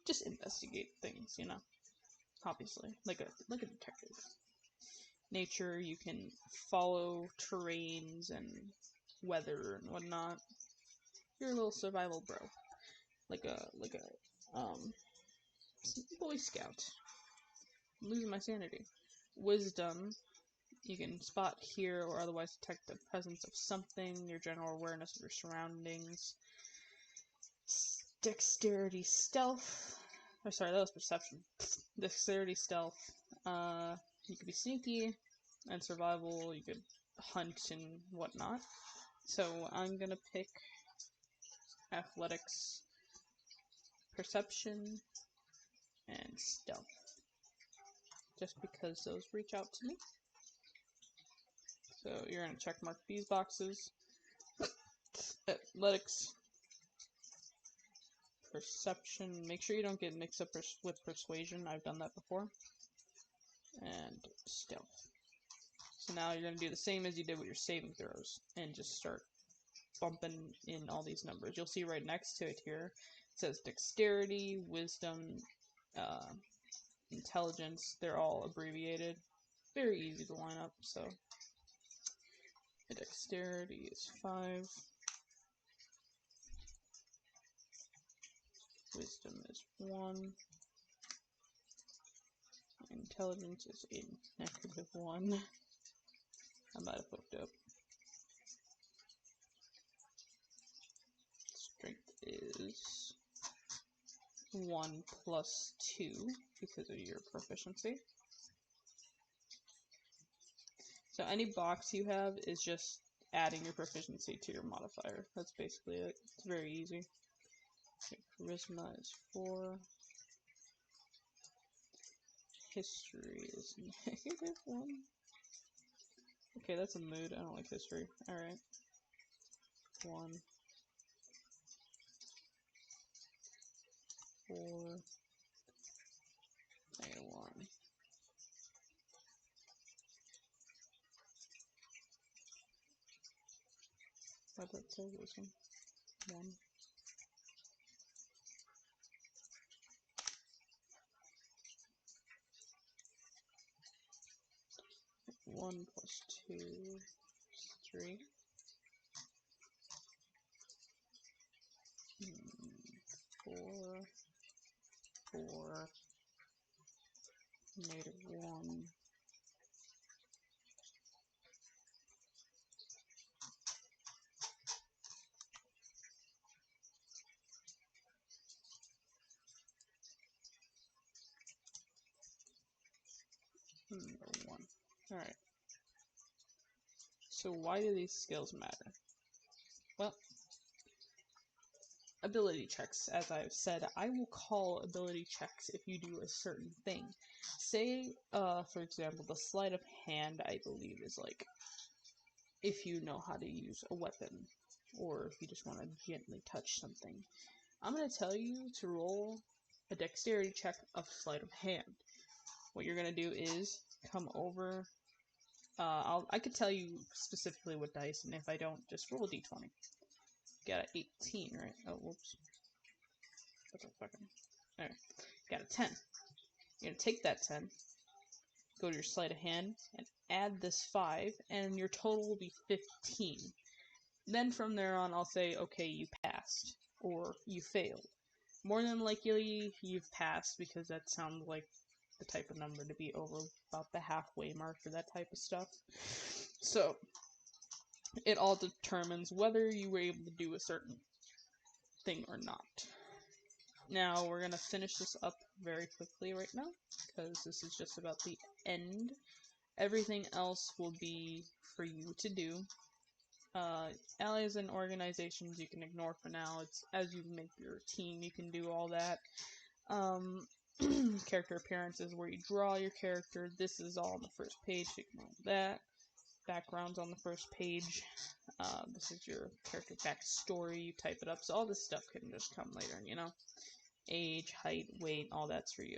just investigate things, you know, obviously, like a detective. Nature, you can follow terrains and weather and whatnot. You're a little survival bro, like a Boy Scout. I'm losing my sanity. Wisdom, you can spot, hear, or otherwise detect the presence of something, your general awareness of your surroundings. Dexterity, stealth. Oh, sorry, that was perception. Dexterity, stealth. You could be sneaky, and survival, you could hunt and whatnot. So I'm gonna pick athletics, perception, and stealth, just because those reach out to me. So you're gonna check mark these boxes. Athletics, perception, make sure you don't get mixed up with persuasion, I've done that before, and stealth. So now you're going to do the same as you did with your saving throws, and just start bumping in all these numbers. You'll see right next to it here, it says dexterity, wisdom, intelligence, they're all abbreviated. Very easy to line up, so the dexterity is 5, wisdom is 1, intelligence is a -1. I might have fucked up. Strength is 1 plus 2 because of your proficiency. So any box you have is just adding your proficiency to your modifier. That's basically it. It's very easy. Okay, charisma is 4. History is -1. Okay, that's a mood. I don't like history. Alright. 1. 4. -1. Why'd that say wisdom? 1. 1 plus 2 is 3. 4. 4. -1. 1. Alright. So why do these skills matter? Well, ability checks, as I've said, I will call ability checks if you do a certain thing. Say, for example, the sleight of hand, I believe, is like if you know how to use a weapon, or if you just want to gently touch something. I'm going to tell you to roll a dexterity check of sleight of hand. What you're going to do is come over, I could tell you specifically what dice, and if I don't, just roll a d20. Got an 18, right? Oh, whoops. That's a fucking... Alright. Got a 10. You're gonna take that 10, go to your sleight of hand, and add this 5, and your total will be 15. Then from there on, I'll say, okay, you passed, or you failed. More than likely, you've passed, because that sounds like the type of number to be over about the halfway mark for that type of stuff. So, it all determines whether you were able to do a certain thing or not. Now, we're going to finish this up very quickly right now, because this is just about the end. Everything else will be for you to do. Allies and organizations you can ignore for now. It's as you make your team, you can do all that. Character appearances, where you draw your character. This is all on the first page, so you can roll that. Backgrounds on the first page. This is your character backstory, you type it up, so all this stuff can just come later, you know? Age, height, weight, all that's for you.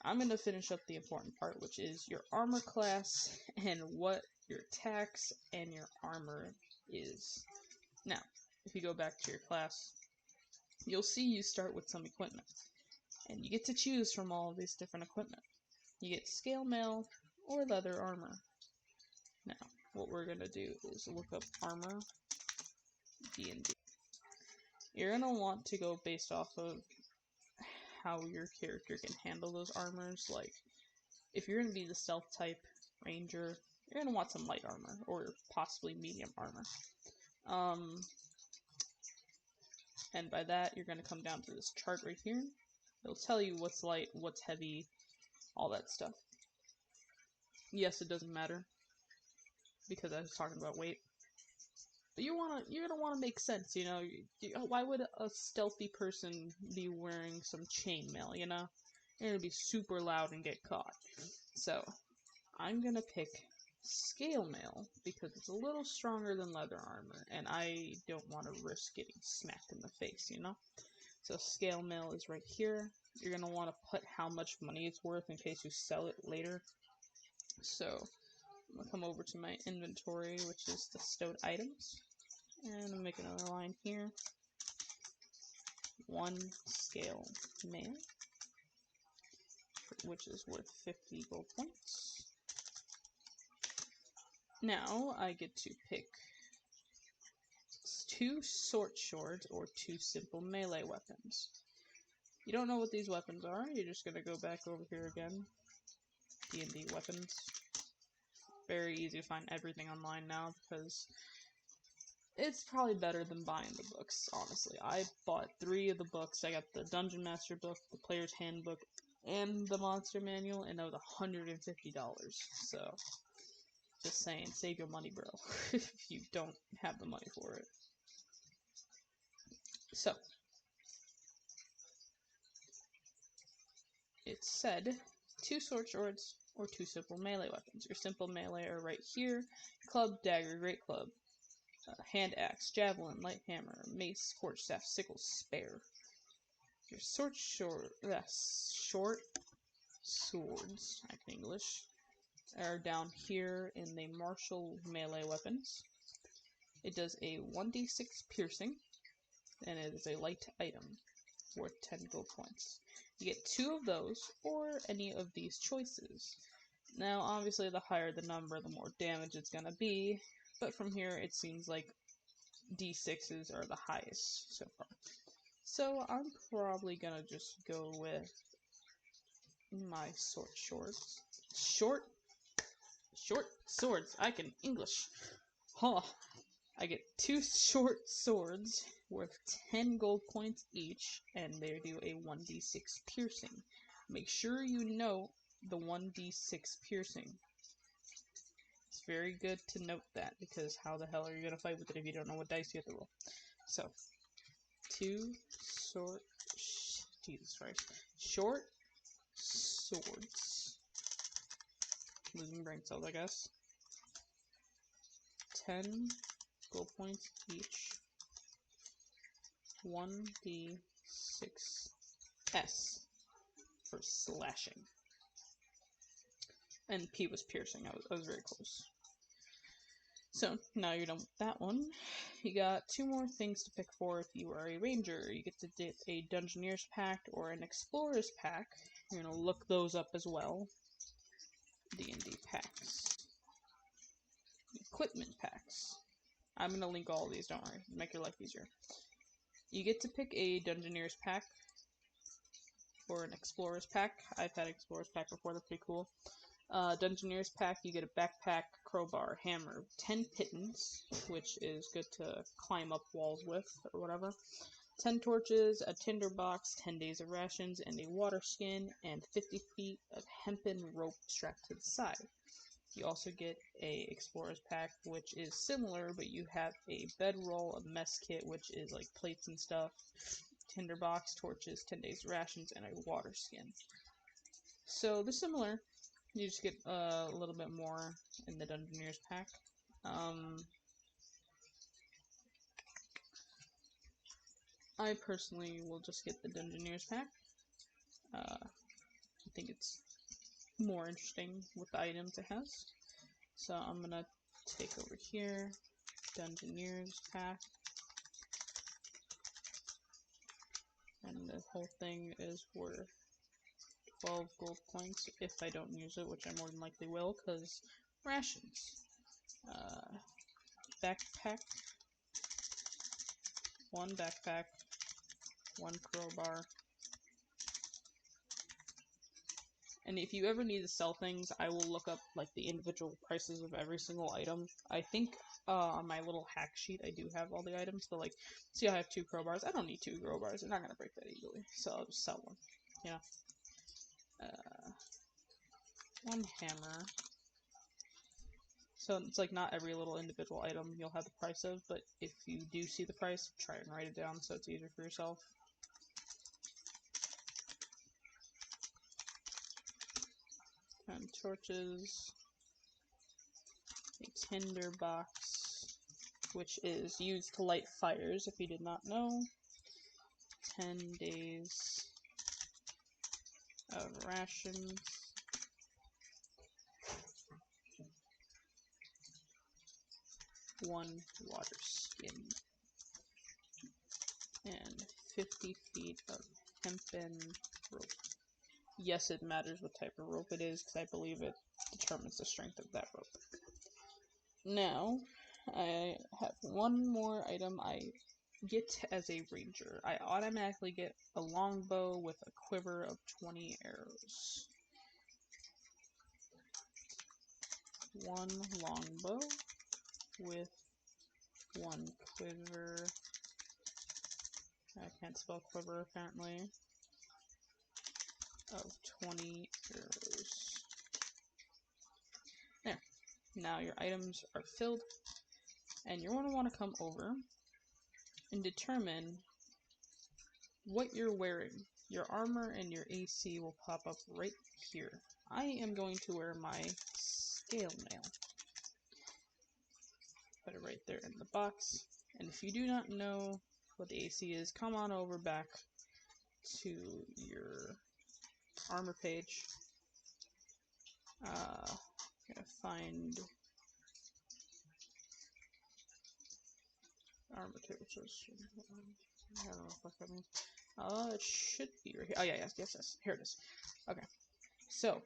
I'm going to finish up the important part, which is your armor class and what your attacks and your armor is. Now, if you go back to your class, you'll see you start with some equipment, and you get to choose from all of these different equipment. You get scale mail or leather armor. Now, what we're going to do is look up armor DND. You're going to want to go based off of how your character can handle those armors. Like, if you're going to be the stealth type ranger, you're going to want some light armor, or possibly medium armor. And by that, you're going to come down to this chart right here. It'll tell you what's light, what's heavy, all that stuff. Yes, it doesn't matter, because I was talking about weight. But you're gonna want to make sense, you know. Why would a stealthy person be wearing some chainmail, you know? You're gonna be super loud and get caught. So, I'm gonna pick scale mail, because it's a little stronger than leather armor, and I don't want to risk getting smacked in the face, you know? So scale mail is right here. You're gonna want to put how much money it's worth in case you sell it later. So, I'm gonna come over to my inventory, which is the stowed items. And I'll make another line here. 1 scale mail, which is worth 50 gold points. Now I get to pick 2 short swords or 2 simple melee weapons. You don't know what these weapons are, you're just gonna go back over here again. D&D weapons. Very easy to find everything online now, because it's probably better than buying the books, honestly. I bought 3 of the books. I got the Dungeon Master book, the Player's Handbook, and the Monster Manual, and that was $150. So, just saying, save your money, bro, if you don't have the money for it. So, it said 2 short swords or 2 simple melee weapons. Your simple melee are right here: club, dagger, great club, hand axe, javelin, light hammer, mace, quarterstaff, sickle, spear. Your short swords, I can English, are down here in the martial melee weapons. It does a 1d6 piercing, and it is a light item, worth 10 gold points. You get 2 of those, or any of these choices. Now, obviously, the higher the number, the more damage it's gonna be, but from here, it seems like d6s are the highest so far. So, I'm probably gonna just go with my short swords. I can English. Huh. I get 2 short swords worth 10 gold points each, and they do a 1d6 piercing. Make sure you know the 1d6 piercing. It's very good to note that, because how the hell are you going to fight with it if you don't know what dice you have to roll? So, 2 Jesus Christ. Short swords. Losing brain cells, I guess. 10 gold points each. 1d6s for slashing. And P was piercing. I was very close. So, now you're done with that one. You got 2 more things to pick for if you are a ranger. You get to get a Dungeoneer's Pact or an Explorer's Pact. You're going to look those up as well. D&D packs. Equipment packs. I'm going to link all of these, don't worry. Make your life easier. You get to pick a Dungeoneer's Pack or an Explorer's Pack. I've had Explorer's Pack before, they're pretty cool. Dungeoneer's Pack, you get a backpack, crowbar, hammer, 10 pittons, which is good to climb up walls with, or whatever. 10 torches, a tinderbox, 10 days of rations, and a water skin, and 50 feet of hempen rope strapped to the side. You also get a Explorer's Pack, which is similar, but you have a bedroll, a mess kit, which is like plates and stuff, tinderbox, torches, 10 days of rations, and a water skin. So they're similar. You just get a little bit more in the Dungeoneer's Pack. I personally will just get the Dungeoneer's Pack. I think it's more interesting with the items it has. So I'm gonna take over here, Dungeoneer's Pack. And the whole thing is worth 12 gold points if I don't use it, which I more than likely will, because rations. Backpack. 1 backpack. 1 crowbar. And if you ever need to sell things, I will look up like the individual prices of every single item. I think on my little hack sheet I do have all the items, but like, see, I have 2 crowbars. I don't need 2 crowbars. They're not gonna break that easily, so I'll just sell one. Yeah. 1 hammer. So it's like not every little individual item you'll have the price of, but if you do see the price, try and write it down so it's easier for yourself. 10 torches. A tinderbox, which is used to light fires, if you did not know. 10 days of rations. 1 water skin. And 50 feet of hempen rope. Yes, it matters what type of rope it is, because I believe it determines the strength of that rope. Now, I have 1 more item I get as a ranger. I automatically get a longbow with a quiver of 20 arrows. 1 longbow with 1 quiver. I can't spell quiver apparently. Of 20 arrows. There. Now your items are filled, and you're going to want to come over and determine what you're wearing. Your armor and your AC will pop up right here. I am going to wear my scale mail. Put it right there in the box. And if you do not know what the AC is, come on over back to your armor page. I'm gonna find armor table. I don't know what that means. It should be right here. Oh yeah, yes. Here it is. Okay. So,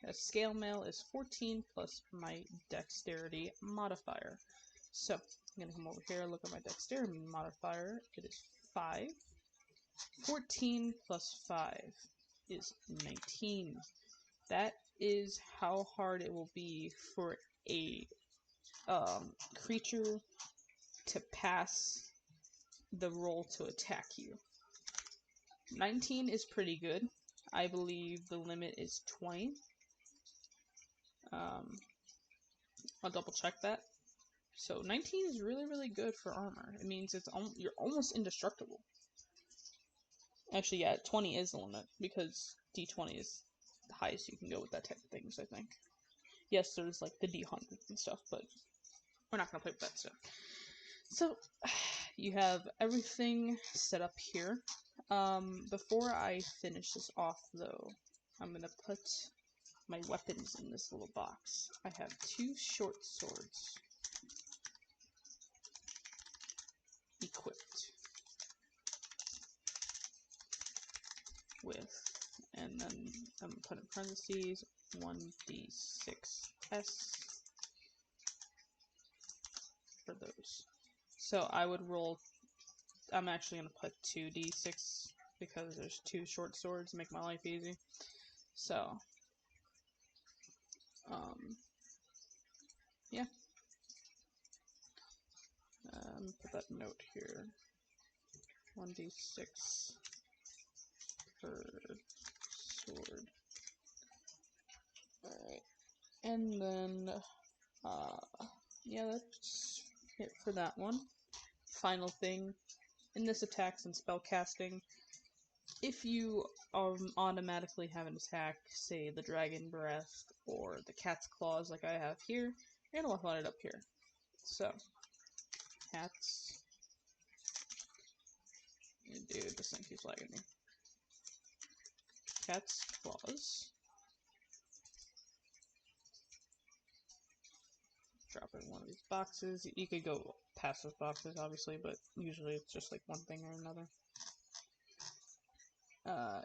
a scale mail is 14 plus my dexterity modifier. So, I'm gonna come over here, look at my dexterity modifier. It is 5. 14 plus 5 is 19. That is how hard it will be for a creature to pass the roll to attack you. 19 is pretty good. I believe the limit is 20. I'll double check that. So 19 is really, really good for armor. It means you're almost indestructible. Actually, yeah, 20 is the limit, because D20 is the highest you can go with that type of things, I think. Yes, there's like the D100 and stuff, but we're not going to play with that stuff. So, you have everything set up here. Before I finish this off, though, I'm going to put my weapons in this little box. I have 2 short swords equipped with, and then I'm going to put in parentheses 1d6s for those. So I would roll, I'm actually going to put 2d6 because there's 2 short swords to make my life easy. So, yeah. Put that note here. 1d6 per sword. Alright. And then, yeah, that's it for that one. Final thing, in this attacks and spell casting, if you automatically have an attack, say the Dragon Breath or the Cat's Claws like I have here, you're gonna want it up here. So, Cat's... Dude, this thing keeps lagging me. Cat's Claws. Drop it in one of these boxes. You could go past those boxes, obviously, but usually it's just like one thing or another.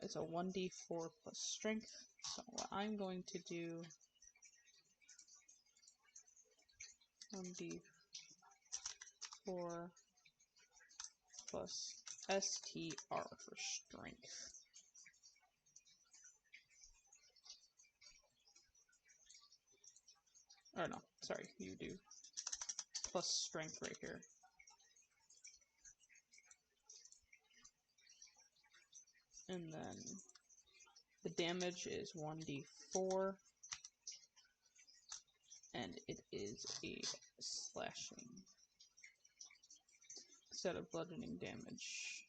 It's a 1d4 plus strength. So what I'm going to do, 1d4 plus STR for strength. Or no, sorry, you do plus strength right here. And then the damage is 1d4, and it is a slashing instead of bludgeoning damage.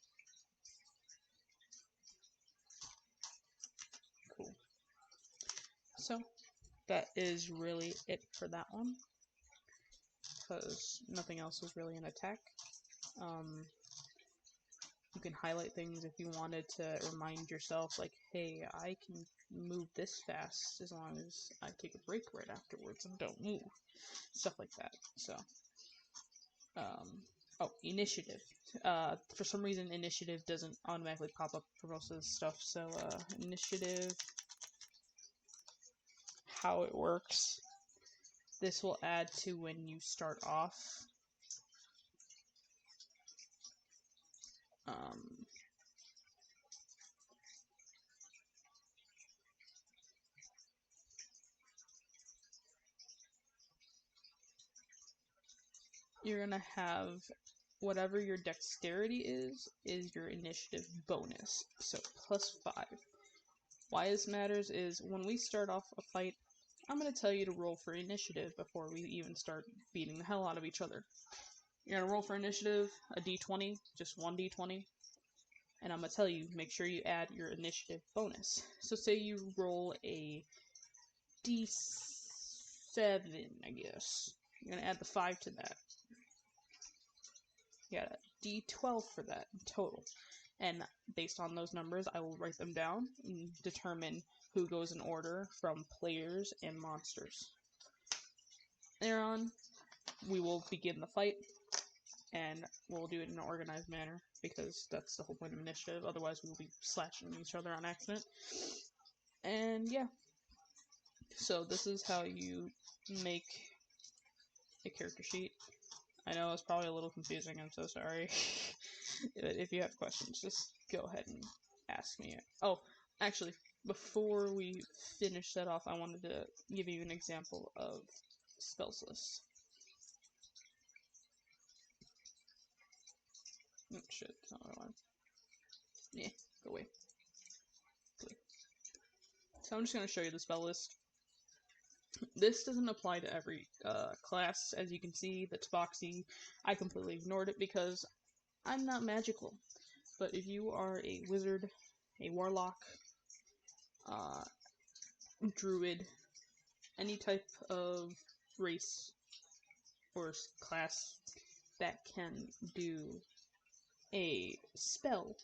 Cool. So that is really it for that one, because nothing else is really an attack. You can highlight things if you wanted to remind yourself, like, hey, I can move this fast as long as I take a break right afterwards and don't move. Stuff like that. So, oh, initiative. For some reason, initiative doesn't automatically pop up for most of this stuff. So, initiative, how it works. This will add to when you start off. You're gonna have whatever your dexterity is your initiative bonus. So +5. Why this matters is when we start off a fight, I'm gonna tell you to roll for initiative before we even start beating the hell out of each other. You're gonna roll for initiative, a d20, just one d20, and I'm gonna tell you, make sure you add your initiative bonus. So say you roll a d7, I guess. You're gonna add the 5 to that. You got a d12 for that in total. And based on those numbers, I will write them down and determine who goes in order from players and monsters. Thereon, we will begin the fight, and we'll do it in an organized manner, because that's the whole point of initiative. Otherwise, we will be slashing each other on accident. And yeah. So this is how you make a character sheet. I know it's probably a little confusing, I'm so sorry. If you have questions, just go ahead and ask me. Oh, actually, before we finish that off, I wanted to give you an example of spells list. Oh shit, that's not what I want. Yeah, go away. So I'm just going to show you the spell list. This doesn't apply to every class, as you can see. That's boxy. I completely ignored it because I'm not magical. But if you are a wizard, a warlock, druid, any type of race or class that can do a spell,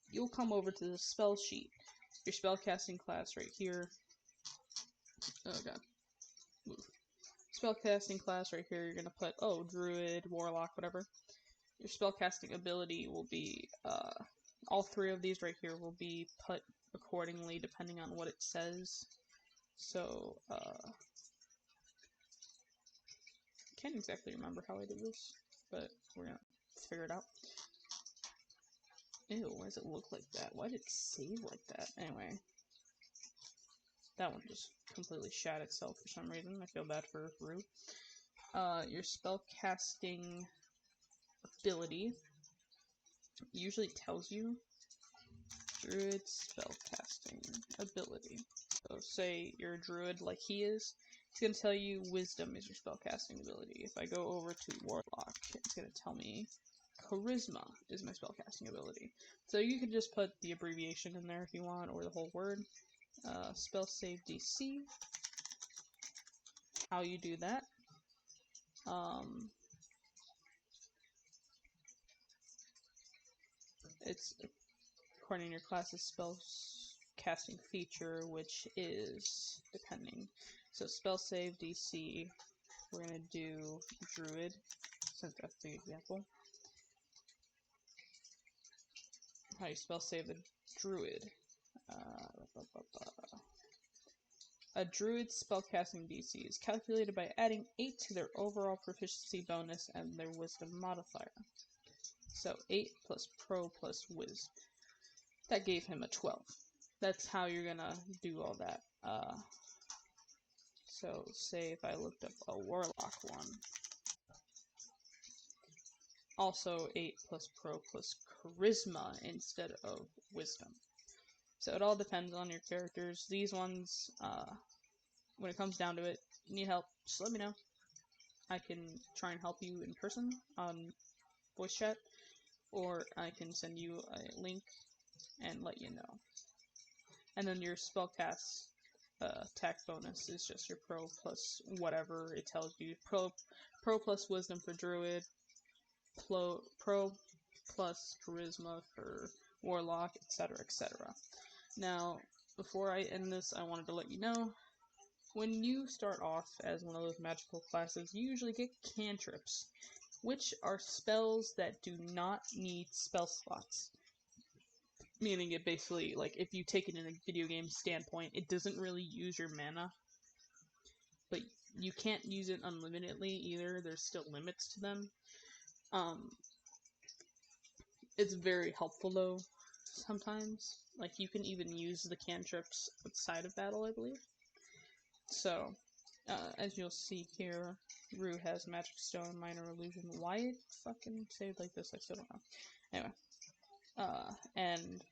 you'll come over to the spell sheet. Your spellcasting class right here. Oh god. Move. Spellcasting class right here, you're gonna put, druid, warlock, whatever. Your spellcasting ability will be, all three of these right here will be put accordingly depending on what it says. So, can't exactly remember how I did this, but we're gonna figure it out. Ew, why does it look like that? Why did it save like that? Anyway. That one just completely shat itself for some reason. I feel bad for Rue. Your spellcasting ability usually tells you druid spellcasting ability. So say you're a druid like he is, it's going to tell you wisdom is your spellcasting ability. If I go over to warlock, it's going to tell me charisma is my spellcasting ability. So you can just put the abbreviation in there if you want, or the whole word. Spell save DC. How you do that. It's according to your class's spell casting feature, which is depending. So spell save DC, we're gonna do druid, since that's the example. How you spell save a druid? A druid's spellcasting DC is calculated by adding 8 to their overall proficiency bonus and their wisdom modifier. So 8 plus pro plus wiz. That gave him a 12. That's how you're gonna do all that. So say if I looked up a warlock one. Also 8 plus pro plus charisma instead of wisdom. So it all depends on your characters. These ones, when it comes down to it, need help, just let me know. I can try and help you in person on voice chat, or I can send you a link and let you know. And then your spellcast attack bonus is just your pro plus whatever it tells you. Pro plus wisdom for druid, pro plus charisma for warlock, etc., etc. Now, before I end this, I wanted to let you know, when you start off as one of those magical classes, you usually get cantrips, which are spells that do not need spell slots. Meaning it basically, like, if you take it in a video game standpoint, it doesn't really use your mana. But you can't use it unlimitedly either, there's still limits to them. It's very helpful though, sometimes. Like, you can even use the cantrips outside of battle, I believe. So, as you'll see here, Rue has Magic Stone, Minor Illusion. Why it fucking saved like this, I still don't know. Anyway. And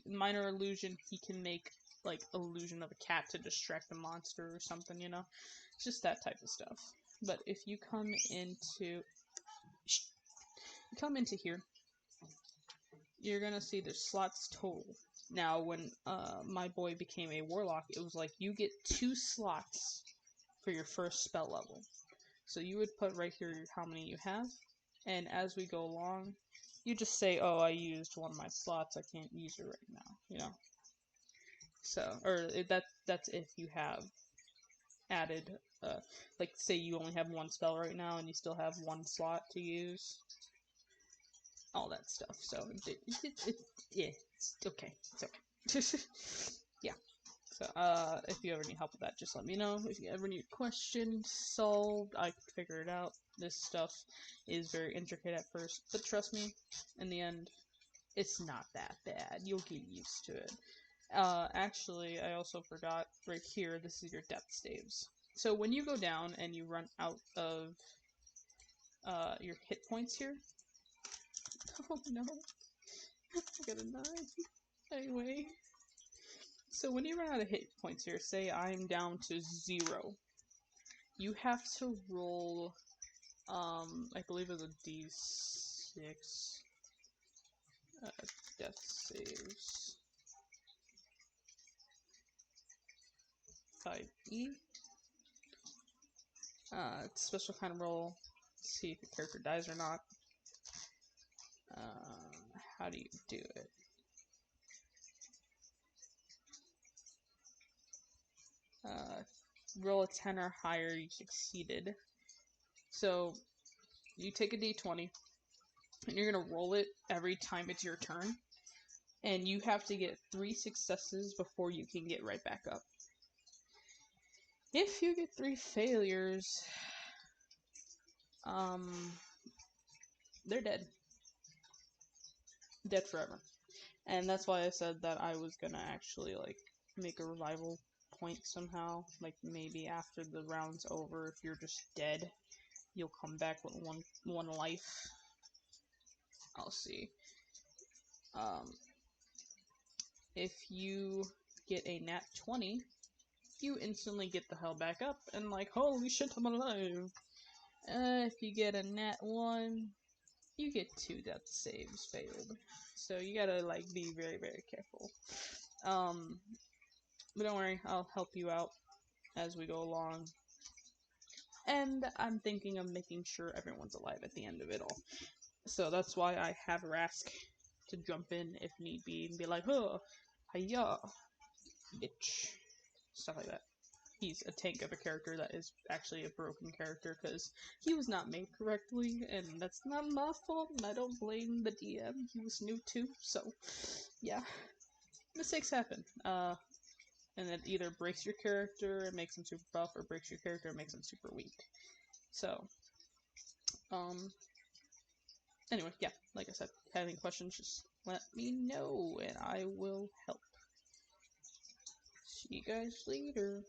Minor Illusion, he can make, like, illusion of a cat to distract a monster or something, you know? It's just that type of stuff. But if you come into here, you're gonna see there's slots total. Now, when my boy became a warlock, it was like you get 2 slots for your first spell level. So you would put right here how many you have, and as we go along, you just say, oh, I used one of my slots, I can't use it right now, you know? So, or that's if you have added, like, say you only have 1 spell right now, and you still have 1 slot to use. All that stuff, so, yeah, it's okay, it's okay. Yeah, so, if you ever need help with that, just let me know. If you ever need a question solved, I can figure it out. This stuff is very intricate at first, but trust me, in the end, it's not that bad. You'll get used to it. Actually, I also forgot, right here, this is your death saves. So when you go down and you run out of, your hit points here, oh no, I got a 9. Anyway, So when you run out of hit points here, say I'm down to 0, you have to roll, I believe it's a d6 death saves. 5e. It's a special kind of roll. See if your character dies or not. How do you do it? Roll a 10 or higher, you succeeded. So you take a d20, and you're gonna roll it every time it's your turn, and you have to get 3 successes before you can get right back up. If you get 3 failures, they're dead. Dead forever. And that's why I said that I was gonna actually, like, make a revival point somehow. Like, maybe after the round's over, if you're just dead, you'll come back with one life. I'll see. If you get a nat 20, you instantly get the hell back up, and like, holy shit, I'm alive! If you get a nat 1, you get 2 death saves failed. So you gotta, like, be very, very careful. But don't worry, I'll help you out as we go along. And I'm thinking of making sure everyone's alive at the end of it all. So that's why I have Rask to jump in if need be and be like, oh, hiya, bitch. Stuff like that. He's a tank of a character that is actually a broken character because he was not made correctly, and that's not my fault, and I don't blame the DM. He was new too, so yeah. Mistakes happen. And it either breaks your character and makes him super buff, or breaks your character and makes him super weak. So, anyway, yeah, like I said, if you have any questions, just let me know, and I will help. See you guys later.